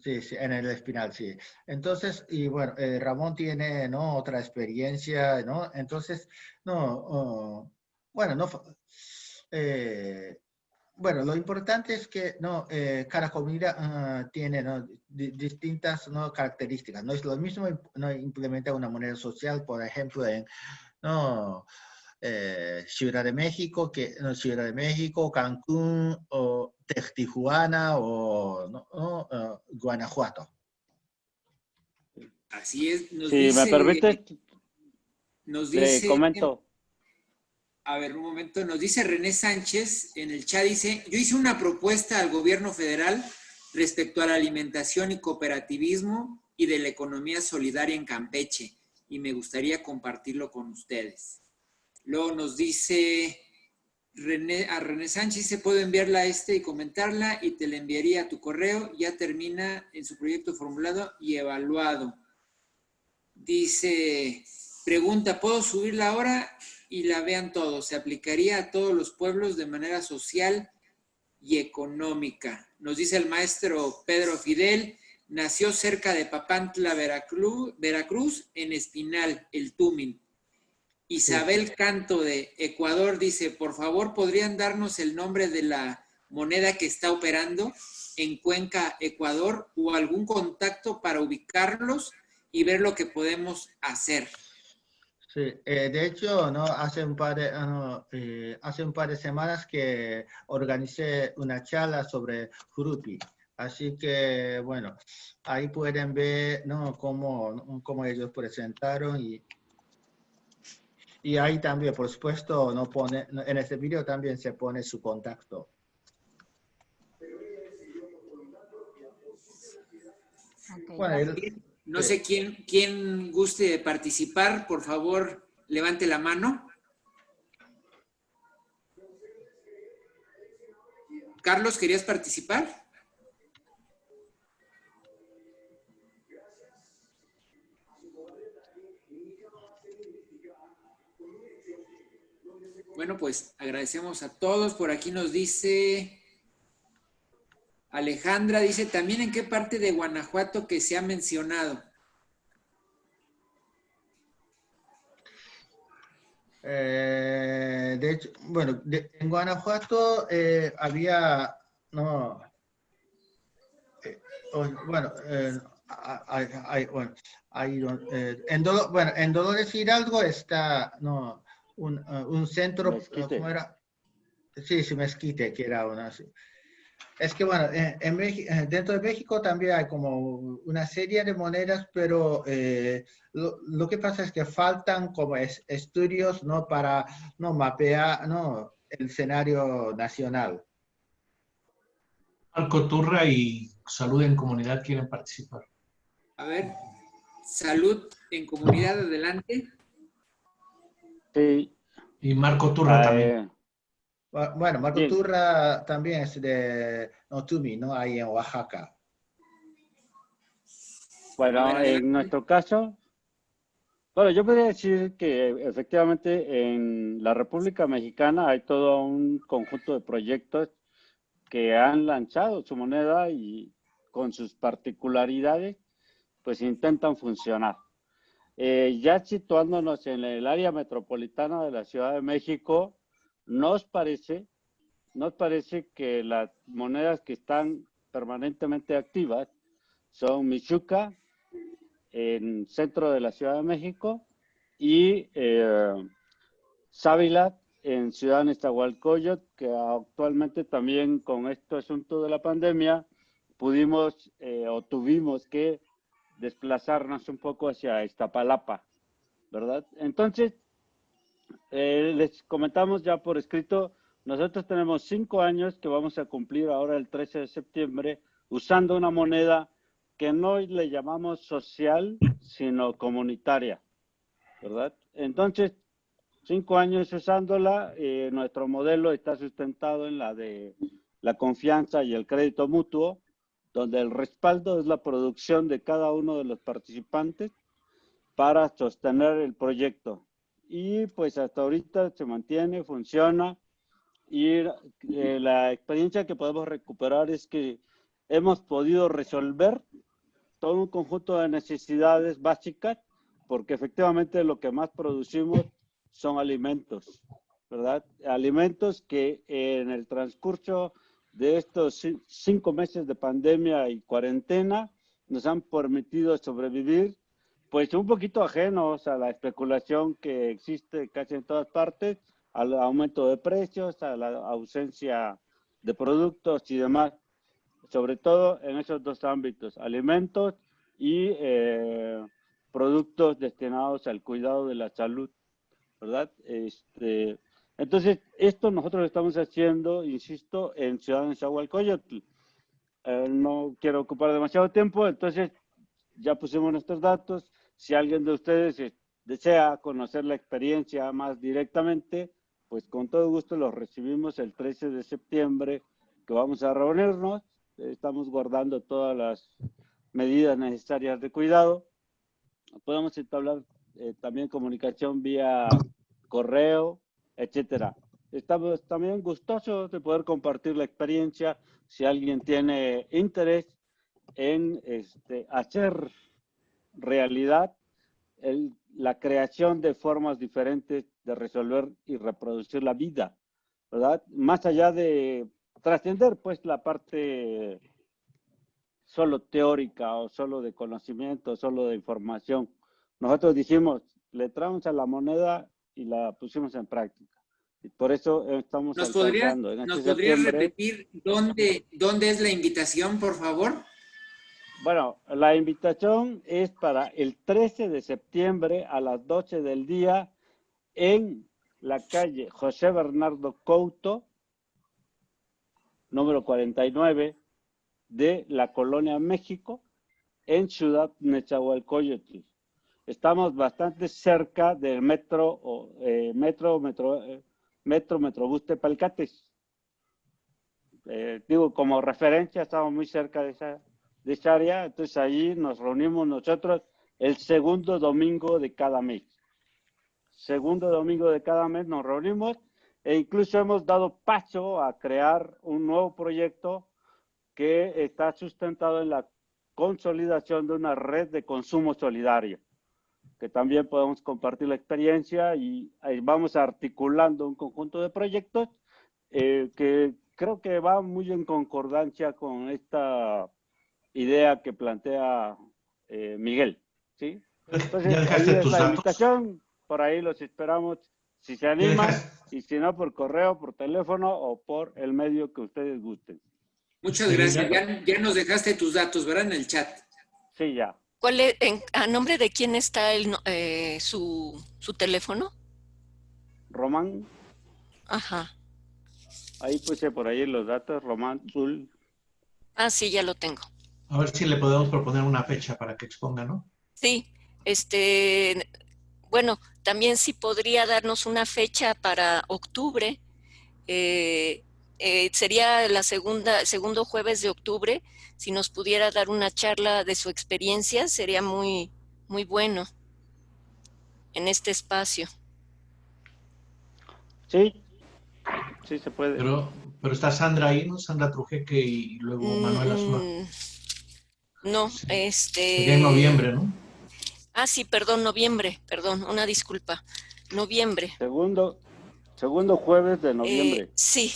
Sí, sí, en el Espinal, sí. Entonces, y bueno, Ramón tiene, ¿no?, otra experiencia, ¿no? Entonces, no, bueno, no, bueno, lo importante es que, no, cada comida tiene, ¿no?, distintas, ¿no?, características. No es lo mismo, no, implementar una moneda social, por ejemplo, en, no, Ciudad de México, Ciudad de México, Cancún, o Tijuana, o Guanajuato. Así es. Si me permite, le comento. A ver, un momento. Nos dice René Sánchez en el chat, dice, yo hice una propuesta al gobierno federal respecto a la alimentación y cooperativismo y de la economía solidaria en Campeche y me gustaría compartirlo con ustedes. Luego nos dice a René Sánchez, se puede enviarla y comentarla y te la enviaría a tu correo. Ya termina en su proyecto formulado y evaluado. Dice, pregunta, ¿puedo subirla ahora y la vean todos? ¿Se aplicaría a todos los pueblos de manera social y económica? Nos dice el maestro Pedro Fidel, nació cerca de Papantla, Veracruz, en Espinal, el Tumin. Isabel Canto de Ecuador dice, por favor, ¿podrían darnos el nombre de la moneda que está operando en Cuenca, Ecuador, o algún contacto para ubicarlos y ver lo que podemos hacer? Sí, de hecho, ¿no?, hace un par de semanas que organicé una charla sobre Jurupi. Así que, bueno, ahí pueden ver, ¿no?, cómo ellos presentaron y ahí también, por supuesto, en este video también se pone su contacto. Okay, bueno, no sé quién guste participar, por favor, levante la mano. Carlos, ¿querías participar? Bueno, pues agradecemos a todos. Por aquí nos dice Alejandra, dice, ¿también en qué parte de Guanajuato que se ha mencionado? De hecho, bueno, en Guanajuato había, no, en Dolores Hidalgo está, no, un centro, Mezquite. ¿cómo era? Sí, Mezquite, que era una. Sí. Es que, bueno, dentro de México también hay como una serie de monedas, pero lo que pasa es que faltan como estudios, ¿no?, para no mapear, ¿no?, el escenario nacional. Marco Turra y Salud en Comunidad quieren participar. A ver, Salud en Comunidad, adelante. Sí. Y Marco Turra también. Bueno, Marco Bien. Turra también es de Tumi, ¿no?, ahí en Oaxaca. Bueno, en nuestro caso, bueno, yo podría decir que efectivamente en la República Mexicana hay todo un conjunto de proyectos que han lanzado su moneda y con sus particularidades, pues intentan funcionar. Ya situándonos en el área metropolitana de la Ciudad de México, nos parece que las monedas que están permanentemente activas son Michuca, en centro de la Ciudad de México, y Sábila en Ciudad Nezahualcóyotl, que actualmente también con este asunto de la pandemia pudimos o tuvimos que desplazarnos un poco hacia Iztapalapa, ¿verdad? Entonces, les comentamos ya por escrito, nosotros tenemos 5 años que vamos a cumplir ahora el 13 de septiembre usando una moneda que no le llamamos social, sino comunitaria, ¿verdad? Entonces, 5 años usándola, nuestro modelo está sustentado en la de la confianza y el crédito mutuo, donde el respaldo es la producción de cada uno de los participantes para sostener el proyecto. Y pues hasta ahorita se mantiene, funciona, y la experiencia que podemos recuperar es que hemos podido resolver todo un conjunto de necesidades básicas, porque efectivamente lo que más producimos son alimentos, ¿verdad? Alimentos que en el transcurso de estos 5 meses de pandemia y cuarentena nos han permitido sobrevivir, pues un poquito ajenos a la especulación que existe casi en todas partes, al aumento de precios, a la ausencia de productos y demás, sobre todo en esos 2 ámbitos, alimentos y productos destinados al cuidado de la salud, ¿verdad? Entonces, esto nosotros lo estamos haciendo, insisto, en Ciudad Nezahualcóyotl. No quiero ocupar demasiado tiempo, entonces ya pusimos nuestros datos. Si alguien de ustedes desea conocer la experiencia más directamente, pues con todo gusto los recibimos el 13 de septiembre, que vamos a reunirnos. Estamos guardando todas las medidas necesarias de cuidado. Podemos entablar también comunicación vía correo, etcétera. Estamos también gustosos de poder compartir la experiencia si alguien tiene interés en hacer realidad la creación de formas diferentes de resolver y reproducir la vida, ¿verdad? Más allá de trascender pues la parte solo teórica o solo de conocimiento, solo de información. Nosotros dijimos, le traemos a la moneda y la pusimos en práctica. Y por eso estamos alcanzando. ¿Nos podrías repetir dónde es la invitación, por favor? Bueno, la invitación es para el 13 de septiembre a las 12 del día en la calle José Bernardo Couto, número 49, de la Colonia México, en Ciudad Nezahualcóyotl. Estamos bastante cerca del Metrobús Tepalcates. Digo, como referencia, estamos muy cerca de esa área, entonces allí nos reunimos nosotros el segundo domingo de cada mes. Segundo domingo de cada mes nos reunimos e incluso hemos dado paso a crear un nuevo proyecto que está sustentado en la consolidación de una red de consumo solidario, que también podemos compartir la experiencia y ahí vamos articulando un conjunto de proyectos que creo que va muy en concordancia con esta idea que plantea Miguel, ¿sí? Entonces, ¿Ya ahí dejaste es tus la datos? invitación, por ahí los esperamos, si se animan, y si no, por correo, por teléfono o por el medio que ustedes gusten. Muchas gracias. Ya nos dejaste tus datos, ¿verdad? En el chat. Sí, ya. ¿Cuál es, a nombre de quién está su teléfono? Román. Ajá. Ahí puse por ahí los datos, Román Zul. Ah, sí, ya lo tengo. A ver si le podemos proponer una fecha para que exponga, ¿no? Sí, bueno, también sí podría darnos una fecha para octubre. Sería segundo jueves de octubre. Si nos pudiera dar una charla de su experiencia, sería muy, muy bueno en este espacio. Sí, sí se puede. Pero está Sandra ahí, ¿no? Sandra Trujeque y luego Manuel Azúa. No, Sería en noviembre, ¿no? Ah, sí, perdón, noviembre, perdón, una disculpa. Noviembre. Segundo jueves de noviembre. Sí.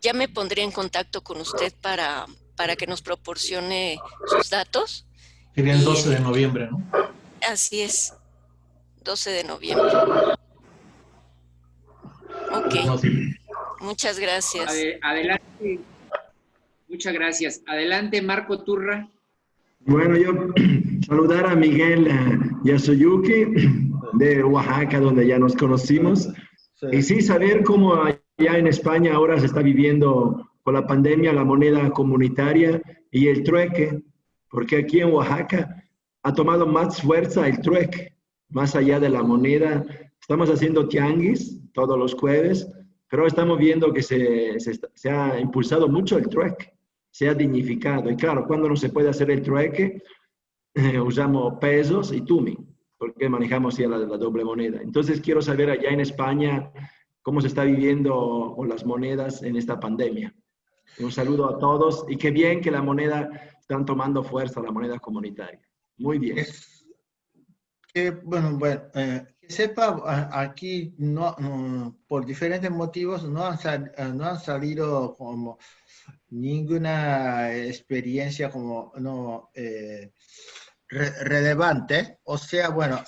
ya me pondré en contacto con usted para que nos proporcione sus datos. Sería el 12 de noviembre, ¿no? Así es, 12 de noviembre. Ok, muchas gracias. Adelante. Muchas gracias. Adelante, Marco Turra. Bueno, yo saludar a Miguel Yasuyuki de Oaxaca, donde ya nos conocimos. Y sí, saber cómo allá en España ahora se está viviendo con la pandemia la moneda comunitaria y el trueque, porque aquí en Oaxaca ha tomado más fuerza el trueque, más allá de la moneda. Estamos haciendo tianguis todos los jueves, pero estamos viendo que se ha impulsado mucho el trueque, se ha dignificado. Y claro, cuando no se puede hacer el trueque, usamos pesos y tumi, porque manejamos ya la doble moneda. Entonces quiero saber allá en España cómo se está viviendo con las monedas en esta pandemia. Un saludo a todos y qué bien que la moneda están tomando fuerza, la moneda comunitaria. Muy bien. Bueno, que sepa, aquí por diferentes motivos no han salido como ninguna experiencia como relevante. O sea, bueno,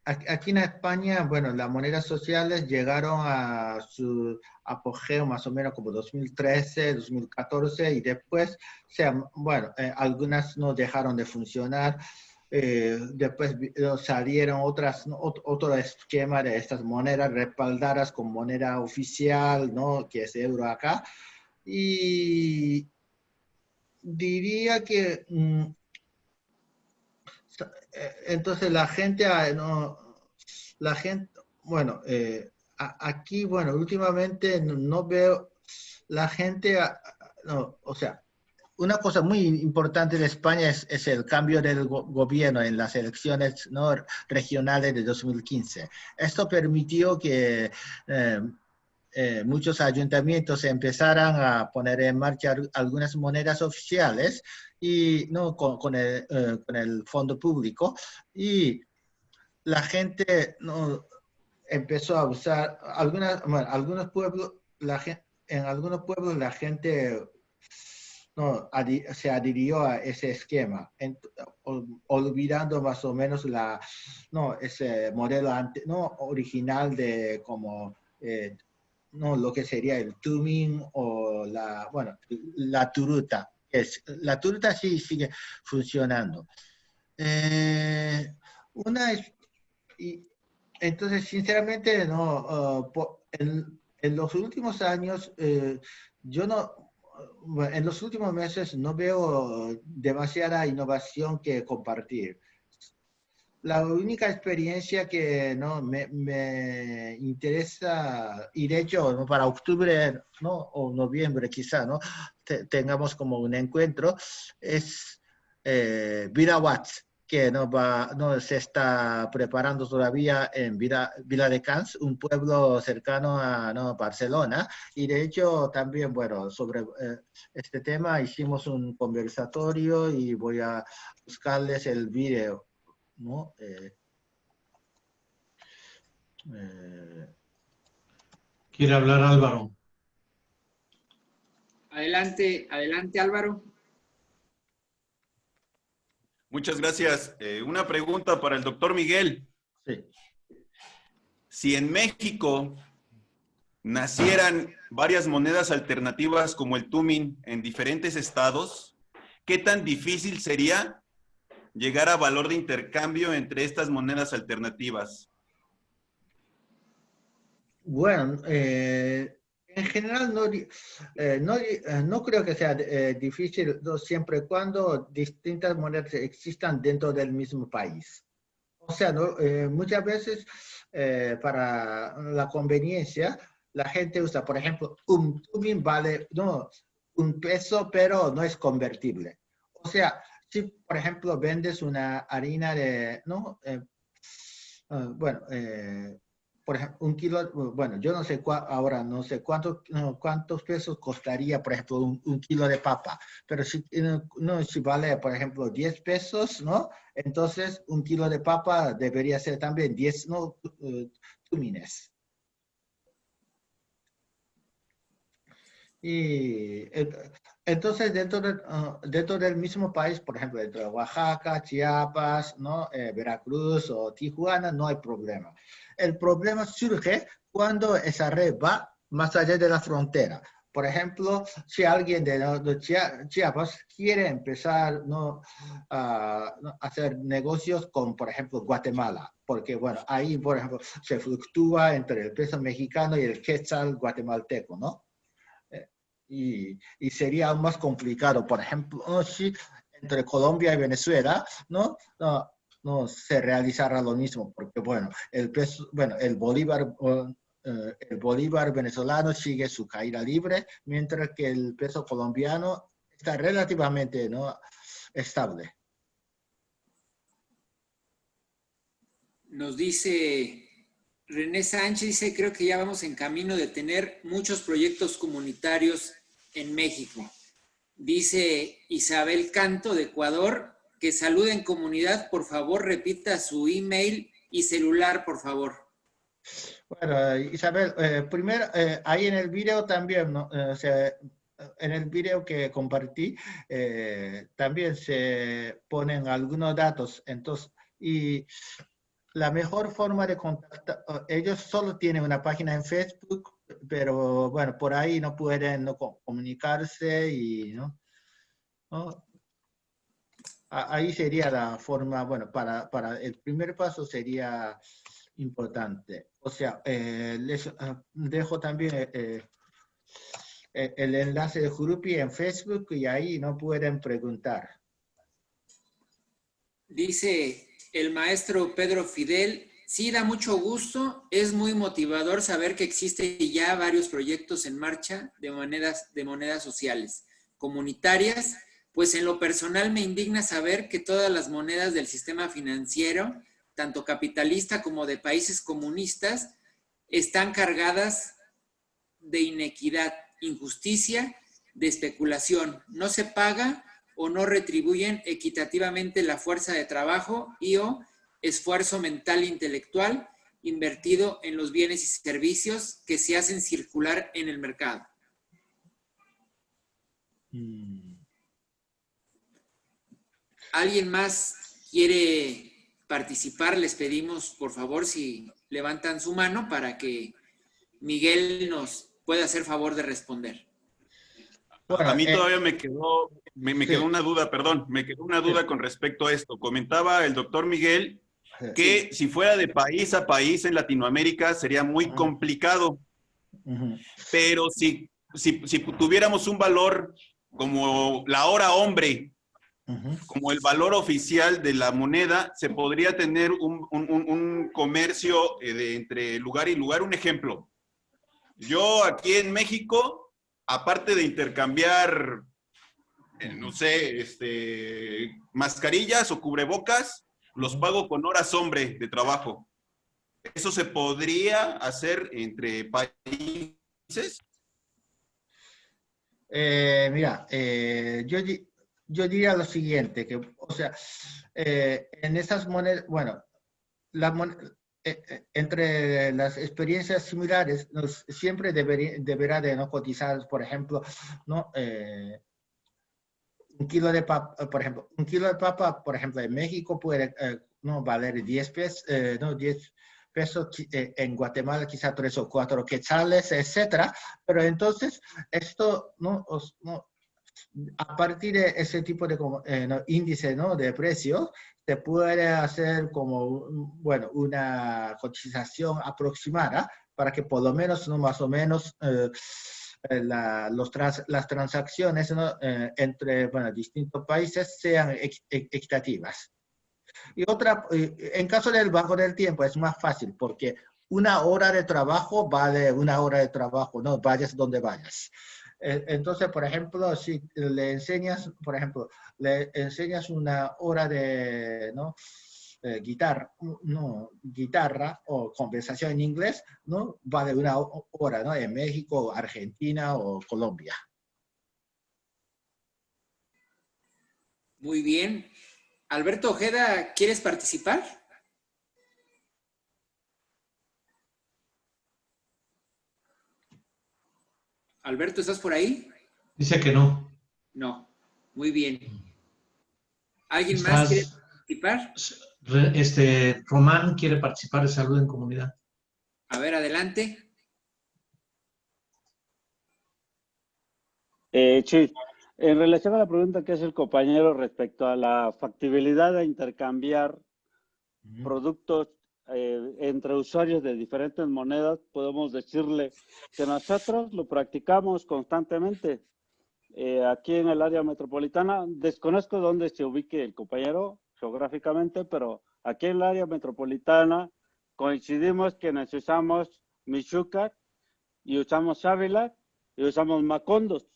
aquí en España, bueno, las monedas sociales llegaron a su apogeo más o menos como 2013, 2014 y después, o sea, bueno, algunas no dejaron de funcionar. Después salieron otro esquema de estas monedas respaldadas con moneda oficial, ¿no? Que es euro acá. Y diría que entonces la gente, bueno, aquí, bueno, últimamente no veo la gente, o sea, una cosa muy importante de España es el cambio del gobierno en las elecciones, ¿no?, regionales de 2015. Esto permitió que muchos ayuntamientos empezaran a poner en marcha algunas monedas oficiales y no con el fondo público, y la gente empezó a usar algunos pueblos, en algunos pueblos la gente se adhirió a ese esquema, olvidando más o menos ese modelo original de como lo que sería el tumin o la turuta. La turuta sí sigue funcionando. Entonces, sinceramente, en los últimos años, en los últimos meses no veo demasiada innovación que compartir. La única experiencia que me interesa, y de hecho para octubre o noviembre quizá tengamos como un encuentro, es Virawatz, que se está preparando todavía en Viladecans, un pueblo cercano a Barcelona. Y de hecho también, bueno, sobre este tema hicimos un conversatorio y voy a buscarles el video, ¿no? ¿Quiere hablar Álvaro? Adelante, Álvaro. Muchas gracias. Una pregunta para el doctor Miguel. Sí. Si en México nacieran varias monedas alternativas como el tumin en diferentes estados, ¿qué tan difícil sería llegar a valor de intercambio entre estas monedas alternativas? Bueno, en general no creo que sea difícil siempre y cuando distintas monedas existan dentro del mismo país. O sea, muchas veces para la conveniencia la gente usa, por ejemplo, un tumin vale un peso, pero no es convertible. O sea, si por ejemplo vendes una harina de, por ejemplo, un kilo, bueno, yo no sé ahora no sé cuántos pesos costaría, por ejemplo, un kilo de papa, pero si vale, por ejemplo, 10 pesos, ¿no? Entonces, un kilo de papa debería ser también 10 tumines. Y entonces dentro del mismo país, por ejemplo, dentro de Oaxaca, Chiapas, ¿no? Veracruz o Tijuana, no hay problema. El problema surge cuando esa red va más allá de la frontera. Por ejemplo, si alguien de Chiapas quiere empezar, ¿no? a hacer negocios con, por ejemplo, Guatemala, porque, bueno, ahí, por ejemplo, se fluctúa entre el peso mexicano y el quetzal guatemalteco, ¿no? Y sería aún más complicado, por ejemplo, si entre Colombia y Venezuela, no se realizará lo mismo, porque, bueno, el bolívar venezolano sigue su caída libre, mientras que el peso colombiano está relativamente, ¿no? estable. Nos dice René Sánchez, dice, creo que ya vamos en camino de tener muchos proyectos comunitarios en México. Dice Isabel Canto de Ecuador, que salude en comunidad, por favor, repita su email y celular, por favor. Bueno, Isabel, primero, ahí en el video también, ¿no? En el video que compartí, también se ponen algunos datos. Entonces, y la mejor forma de contactar, ellos solo tienen una página en Facebook, pero bueno, por ahí no pueden comunicarse y, ¿no? Ahí sería la forma, bueno, para el primer paso sería importante. O sea, les dejo también el enlace de Jurupi en Facebook y ahí no pueden preguntar. Dice el maestro Pedro Fidel, sí, da mucho gusto, es muy motivador saber que existen ya varios proyectos en marcha de monedas sociales, comunitarias, pues en lo personal me indigna saber que todas las monedas del sistema financiero, tanto capitalista como de países comunistas, están cargadas de inequidad, injusticia, de especulación. No se paga o no retribuyen equitativamente la fuerza de trabajo y o esfuerzo mental e intelectual invertido en los bienes y servicios que se hacen circular en el mercado. ¿Alguien más quiere participar? Les pedimos, por favor, si levantan su mano para que Miguel nos pueda hacer favor de responder. Bueno, a mí todavía me quedó una duda, perdón, me quedó una duda con respecto a esto. Comentaba el doctor Miguel que si fuera de país a país en Latinoamérica sería muy complicado, pero si tuviéramos un valor como la hora hombre, como el valor oficial de la moneda, se podría tener un comercio entre lugar y lugar. Un ejemplo, yo aquí en México, aparte de intercambiar, no sé, mascarillas o cubrebocas, los pago con horas hombre de trabajo. ¿Eso se podría hacer entre países? Mira, yo diría lo siguiente, que, o sea, en esas monedas, bueno, entre las experiencias similares, siempre deberá de no cotizar, por ejemplo, ¿no? Un kilo de papa, por ejemplo, en México puede no valer 10 pesos, no, 10 pesos, en Guatemala quizá 3 o 4 quetzales, etcétera. Pero entonces, esto, a partir de ese tipo de índice, ¿no? de precio, se puede hacer como, bueno, una cotización aproximada para que por lo menos, ¿no? más o menos, las transacciones, ¿no? entre distintos países sean equitativas. Y otra, en caso del Banco del Tiempo es más fácil porque una hora de trabajo vale una hora de trabajo, no vayas donde vayas. Entonces, por ejemplo, si le enseñas, una hora de guitarra o conversación en inglés, ¿no? Vale una hora, ¿no? En México, Argentina o Colombia. Muy bien. Alberto Ojeda, ¿quieres participar? Alberto, ¿estás por ahí? Dice que no. No. Muy bien. ¿Alguien más quiere participar? Román quiere participar de Salud en Comunidad. A ver, adelante. Sí, en relación a la pregunta que hace el compañero respecto a la factibilidad de intercambiar productos entre usuarios de diferentes monedas, podemos decirle que nosotros lo practicamos constantemente. Aquí en el área metropolitana, desconozco dónde se ubique el compañero geográficamente, pero aquí en el área metropolitana coincidimos quienes usamos Michuca y usamos Ávila y usamos Macondos.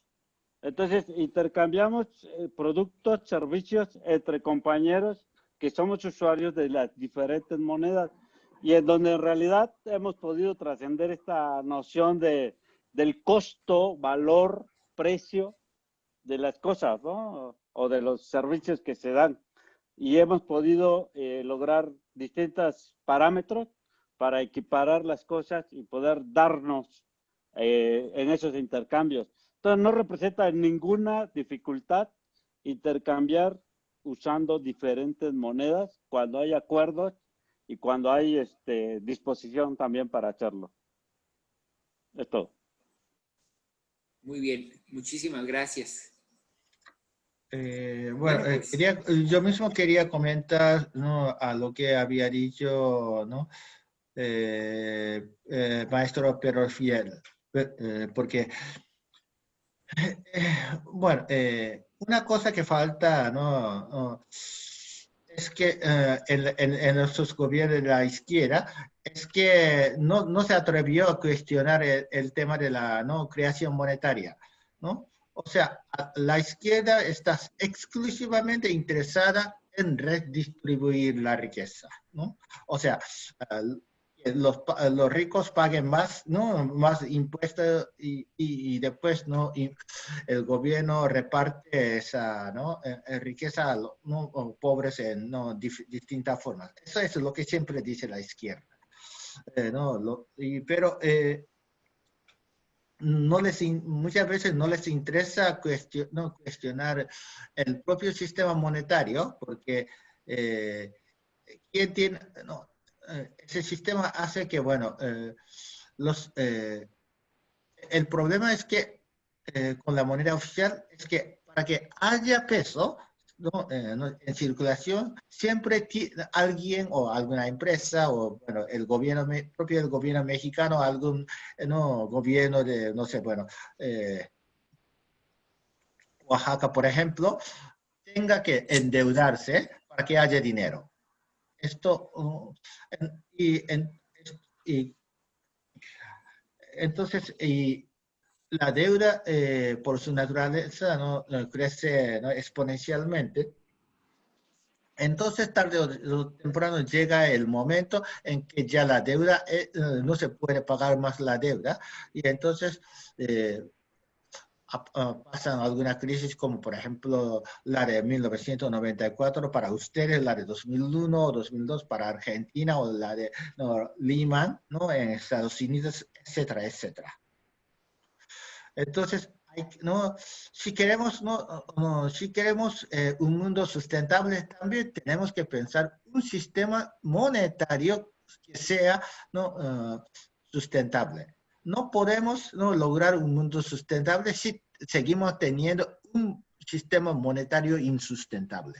Entonces, intercambiamos productos, servicios entre compañeros que somos usuarios de las diferentes monedas y en donde en realidad hemos podido trascender esta noción del costo, valor, precio de las cosas, ¿no? O de los servicios que se dan. Y hemos podido lograr distintos parámetros para equiparar las cosas y poder darnos en esos intercambios. Entonces, no representa ninguna dificultad intercambiar usando diferentes monedas cuando hay acuerdos y cuando hay disposición también para hacerlo. Es todo. Muy bien, muchísimas gracias. Bueno, yo mismo quería comentar, ¿no?, a lo que había dicho, ¿no?, maestro Pedro Fiel, porque, bueno, una cosa que falta, ¿no?, es que en nuestros gobiernos de la izquierda, es que no se atrevió a cuestionar el tema de la, ¿no?, creación monetaria, ¿no? O sea, la izquierda está exclusivamente interesada en redistribuir la riqueza, ¿no? O sea, los ricos paguen más, ¿no?, más impuestos y después, ¿no?, el gobierno reparte esa, ¿no?, riqueza a los, ¿no?, pobres en, ¿no?, distintas formas. Eso es lo que siempre dice la izquierda. ¿No? Pero muchas veces no les interesa cuestionar el propio sistema monetario, porque ¿quién tiene? No, ese sistema hace que, bueno, el problema es que con la moneda oficial es que para que haya peso, ¿no?, en circulación, siempre alguien o alguna empresa o, bueno, el gobierno, propio del gobierno mexicano, algún, ¿no?, gobierno de, no sé, bueno, Oaxaca, por ejemplo, tenga que endeudarse para que haya dinero. Esto, entonces, la deuda, por su naturaleza, ¿no?, crece, ¿no?, exponencialmente. Entonces, tarde o temprano llega el momento en que ya la deuda, no se puede pagar más la deuda, y entonces pasan algunas crisis como, por ejemplo, la de 1994 para ustedes, la de 2001 o 2002 para Argentina, o la de, ¿no?, Lehman, ¿no?, en Estados Unidos, etcétera, etcétera. Entonces, ¿no?, si queremos, si queremos un mundo sustentable, también tenemos que pensar un sistema monetario que sea, ¿no?, sustentable. No podemos, ¿no?, lograr un mundo sustentable si seguimos teniendo un sistema monetario insustentable.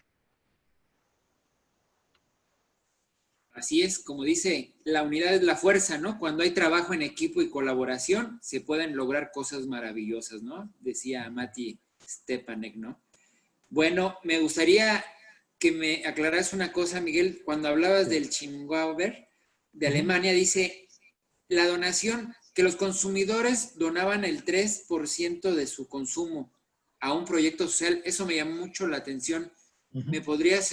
Así es, como dice, la unidad es la fuerza, ¿no? Cuando hay trabajo en equipo y colaboración, se pueden lograr cosas maravillosas, ¿no? Decía Mati Stepanek, ¿no? Bueno, me gustaría que me aclararas una cosa, Miguel. Cuando hablabas del Chingauer de Alemania, dice, la donación, que los consumidores donaban el 3% de su consumo a un proyecto social. Eso me llamó mucho la atención. ¿Me podrías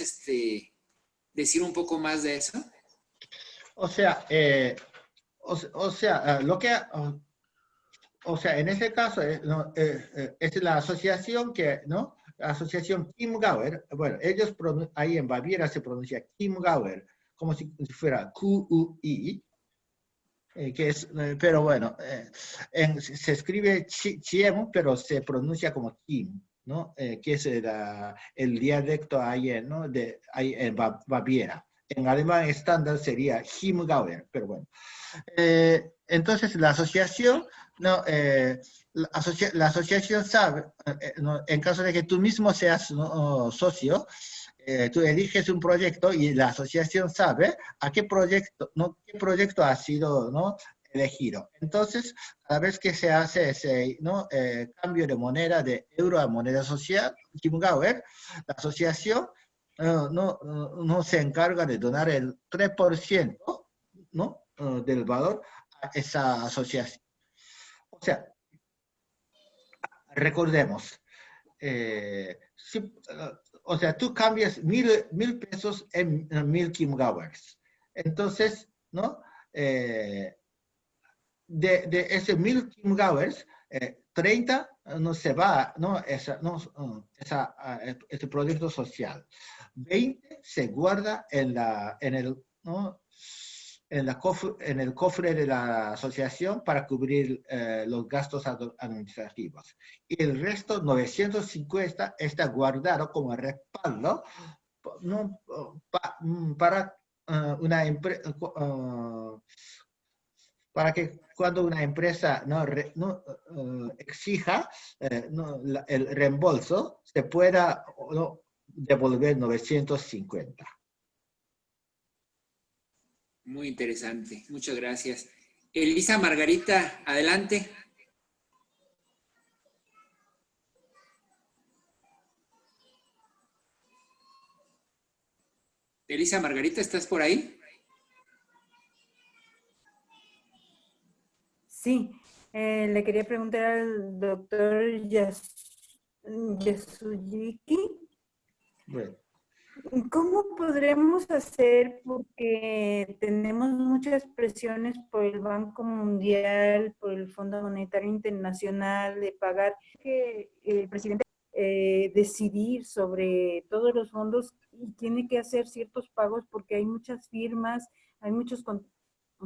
decir un poco más de eso? O sea, lo que, o sea, en ese caso es la asociación que, ¿no?, la asociación Chiemgauer, bueno, ellos ahí en Baviera se pronuncia Chiemgauer, como si fuera QUI, pero bueno, se escribe Chiem, pero se pronuncia como Kim, ¿no? Que es el dialecto ahí, ¿no? Ahí en Baviera. En alemán estándar sería Chiemgauer, pero bueno. Entonces la asociación, ¿no? La asociación sabe, ¿no? En caso de que tú mismo seas, ¿no? socio, tú eliges un proyecto y la asociación sabe a qué proyecto, ¿no? qué proyecto ha sido, ¿no? elegido. Entonces, cada vez que se hace ese, ¿no? cambio de moneda de euro a moneda social, Chiemgauer, la asociación no se encarga de donar el 3%, ¿no? del valor a esa asociación. O sea, recordemos, o sea, tú cambias 1,000 pesos en 1,000 Chiemgauers. Entonces, ¿no? De ese 1,000 Chiemgauers, 30 no se va, ¿no? Ese proyecto social. 20 se guarda en el cofre de la asociación para cubrir los gastos administrativos. Y el resto, 950, está guardado como respaldo, ¿no? para una empresa, para que cuando una empresa exija el reembolso, se pueda devolver 950. Muy interesante, muchas gracias. Elisa Margarita, adelante. Elisa Margarita, ¿estás por ahí? Sí, le quería preguntar al doctor Yasuyuki. Bueno. ¿Cómo podremos hacer? Porque tenemos muchas presiones por el Banco Mundial, por el Fondo Monetario Internacional, de pagar, que el presidente decidir sobre todos los fondos y tiene que hacer ciertos pagos porque hay muchas firmas, hay muchos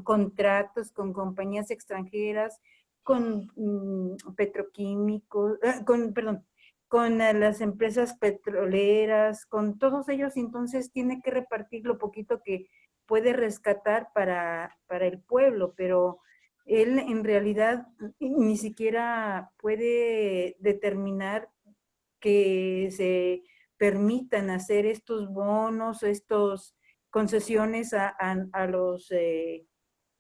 contratos con compañías extranjeras, con petroquímicos, con las empresas petroleras, con todos ellos, entonces tiene que repartir lo poquito que puede rescatar para el pueblo, pero él en realidad ni siquiera puede determinar que se permitan hacer estos bonos, estas concesiones a los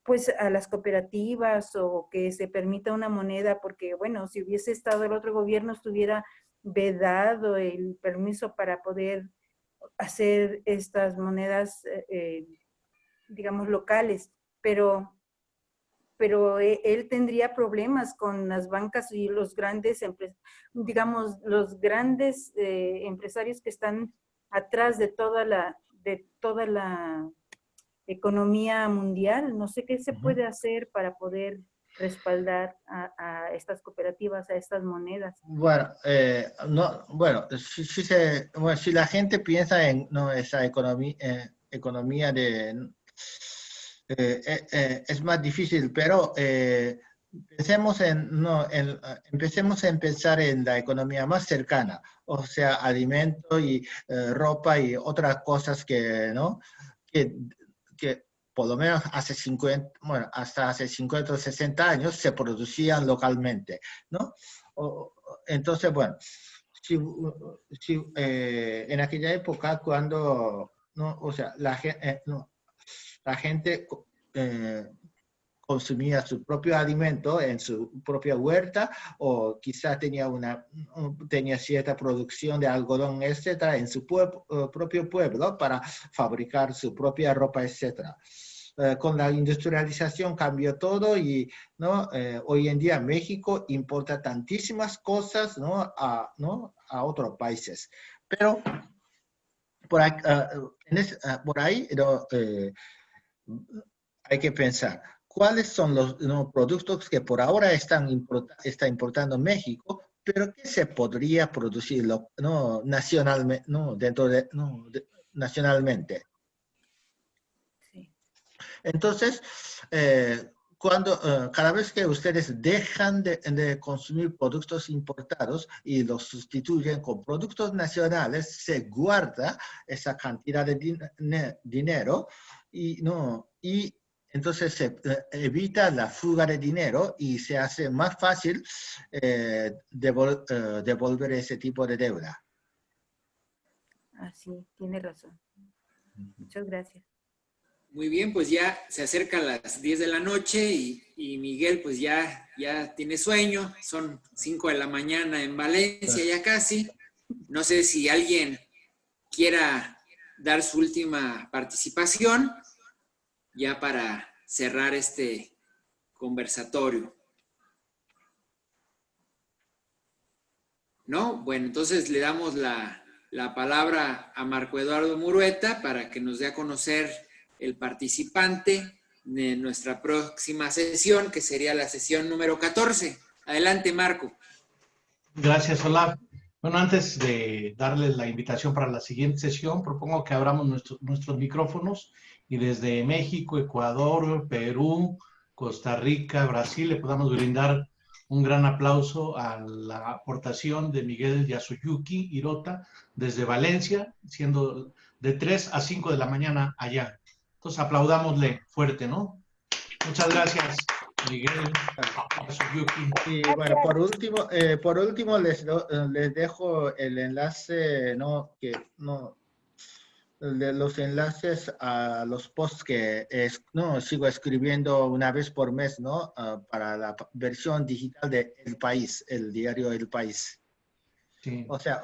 pues a las cooperativas, o que se permita una moneda, porque bueno, si hubiese estado el otro gobierno estuviera vedado el permiso para poder hacer estas monedas, digamos, locales, pero él tendría problemas con las bancas y los grandes, digamos, los grandes empresarios que están atrás de toda la economía mundial. No sé qué se puede hacer para poder respaldar a estas cooperativas, a estas monedas. Bueno, si la gente piensa en esa economía de... es más difícil, pero empecemos a pensar en la economía más cercana, o sea, alimento y ropa y otras cosas que por lo menos hasta hace 50 o 60 años se producían localmente, ¿no? Entonces, bueno, en aquella época cuando, ¿no? O sea, la gente consumía su propio alimento en su propia huerta, o quizá tenía cierta producción de algodón, etcétera, en su propio pueblo para fabricar su propia ropa, etcétera. Con la industrialización cambió todo y hoy en día México importa tantísimas cosas a otros países. Pero por ahí hay que pensar cuáles son los productos que por ahora está importando México, pero que se podría producir nacionalmente, nacionalmente. Entonces, cada vez que ustedes dejan de consumir productos importados y los sustituyen con productos nacionales, se guarda esa cantidad de dinero y entonces se evita la fuga de dinero y se hace más fácil devolver ese tipo de deuda. Así, tiene razón. Muchas gracias. Muy bien, pues ya se acercan las 10 de la noche y Miguel pues ya tiene sueño. Son 5 de la mañana en Valencia ya casi. No sé si alguien quiera dar su última participación ya para cerrar este conversatorio. ¿No? Bueno, entonces le damos la palabra a Marco Eduardo Murueta para que nos dé a conocer el participante de nuestra próxima sesión, que sería la sesión número 14. Adelante, Marco. Gracias, Olaf. Bueno, antes de darles la invitación para la siguiente sesión, propongo que abramos nuestros micrófonos y desde México, Ecuador, Perú, Costa Rica, Brasil, le podamos brindar un gran aplauso a la aportación de Miguel Yasuyuki Hirota desde Valencia, siendo de 3 a 5 de la mañana allá. Entonces aplaudámosle fuerte, ¿no? Muchas gracias, Miguel Yasuyuki. Y bueno, por último les dejo el enlace, los enlaces a los posts que sigo escribiendo una vez por mes, para la versión digital de El País, el diario El País. Sí. O sea,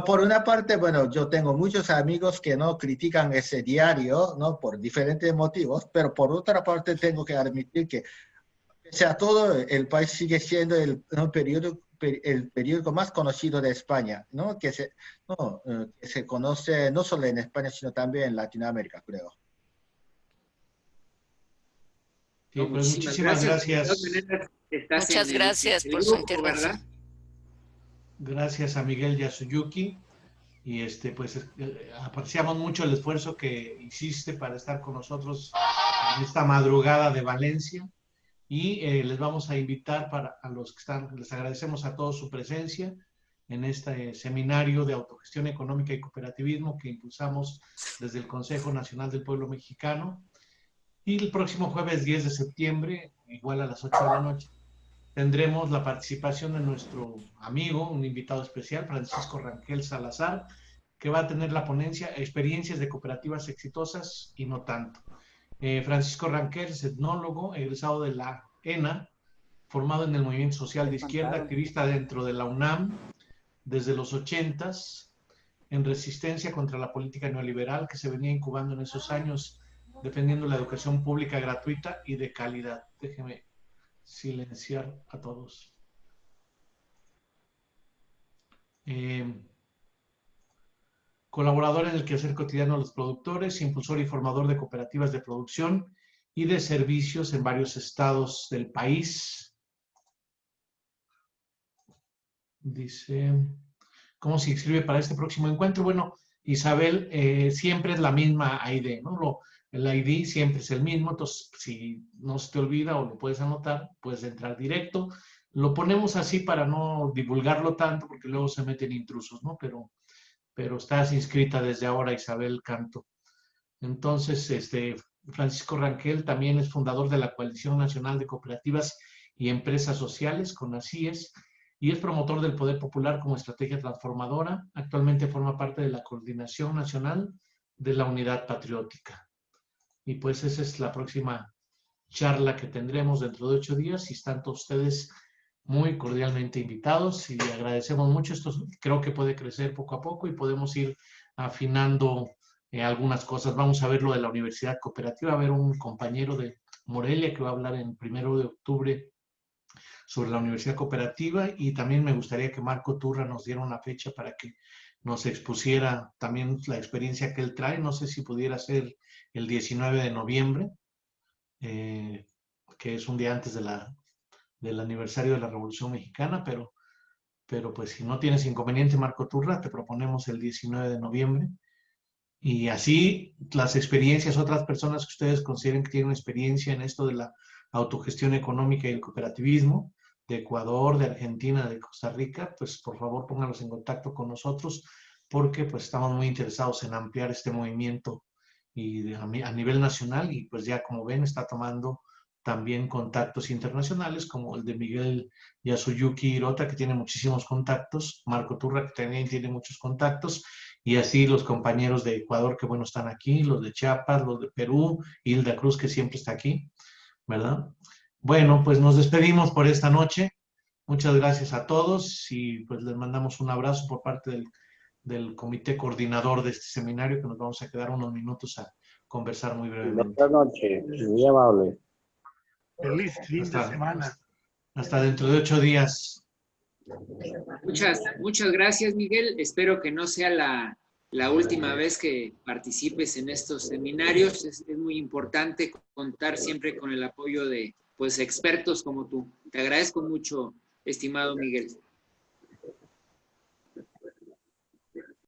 por una parte, bueno, yo tengo muchos amigos que no critican ese diario, por diferentes motivos, pero por otra parte tengo que admitir que, pese a todo, El País sigue siendo el periódico más conocido de España, que se conoce no solo en España, sino también en Latinoamérica, creo. Sí, pues muchísimas gracias. Muchas gracias por su intervención. ¿Verdad? Gracias a Miguel Yasuyuki y apreciamos mucho el esfuerzo que hiciste para estar con nosotros en esta madrugada de Valencia y les vamos a invitar a los que están, les agradecemos a todos su presencia en este seminario de autogestión económica y cooperativismo que impulsamos desde el Consejo Nacional del Pueblo Mexicano, y el próximo jueves 10 de septiembre, igual a las 8 de la noche, tendremos la participación de nuestro amigo, un invitado especial, Francisco Rangel Salazar, que va a tener la ponencia Experiencias de Cooperativas Exitosas y no tanto. Francisco Rangel es etnólogo, egresado de la ENA, formado en el movimiento social de izquierda, activista dentro de la UNAM desde los 80s, en resistencia contra la política neoliberal que se venía incubando en esos años, defendiendo la educación pública gratuita y de calidad. Déjeme silenciar a todos. Colaborador en el quehacer cotidiano de los productores, impulsor y formador de cooperativas de producción y de servicios en varios estados del país. Dice, ¿cómo se inscribe para este próximo encuentro? Bueno, Isabel, siempre es la misma ID, ¿no? El ID siempre es el mismo, entonces si no se te olvida o lo puedes anotar, puedes entrar directo. Lo ponemos así para no divulgarlo tanto porque luego se meten intrusos, ¿no? Pero estás inscrita desde ahora, Isabel Canto. Entonces, Francisco Rangel también es fundador de la Coalición Nacional de Cooperativas y Empresas Sociales, CONACIES, y es promotor del Poder Popular como estrategia transformadora. Actualmente forma parte de la Coordinación Nacional de la Unidad Patriótica. Y pues esa es la próxima charla que tendremos dentro de 8 días y están todos ustedes muy cordialmente invitados y agradecemos mucho. Esto creo que puede crecer poco a poco y podemos ir afinando algunas cosas. Vamos a ver lo de la Universidad Cooperativa, a ver un compañero de Morelia que va a hablar en 1 de octubre sobre la Universidad Cooperativa, y también me gustaría que Marco Turra nos diera una fecha para que nos expusiera también la experiencia que él trae. No sé si pudiera ser el 19 de noviembre, que es un día antes del aniversario de la Revolución Mexicana, pero pues si no tienes inconveniente, Marco Turra, te proponemos el 19 de noviembre. Y así las experiencias, otras personas que ustedes consideren que tienen experiencia en esto de la autogestión económica y el cooperativismo, de Ecuador, de Argentina, de Costa Rica, pues por favor pónganlos en contacto con nosotros porque pues estamos muy interesados en ampliar este movimiento y a nivel nacional y pues ya como ven está tomando también contactos internacionales como el de Miguel Yasuyuki Hirota, que tiene muchísimos contactos, Marco Turra, que también tiene muchos contactos, y así los compañeros de Ecuador que bueno están aquí, los de Chiapas, los de Perú, Hilda Cruz que siempre está aquí, ¿verdad? Bueno, pues nos despedimos por esta noche. Muchas gracias a todos y pues les mandamos un abrazo por parte del comité coordinador de este seminario, que nos vamos a quedar unos minutos a conversar muy brevemente. Buenas noches, muy amable. Feliz fin de semana. Hasta dentro de 8 días. Muchas gracias, Miguel. Espero que no sea la última vez que participes en estos seminarios. Es muy importante contar siempre con el apoyo de pues expertos como tú. Te agradezco mucho, estimado Miguel.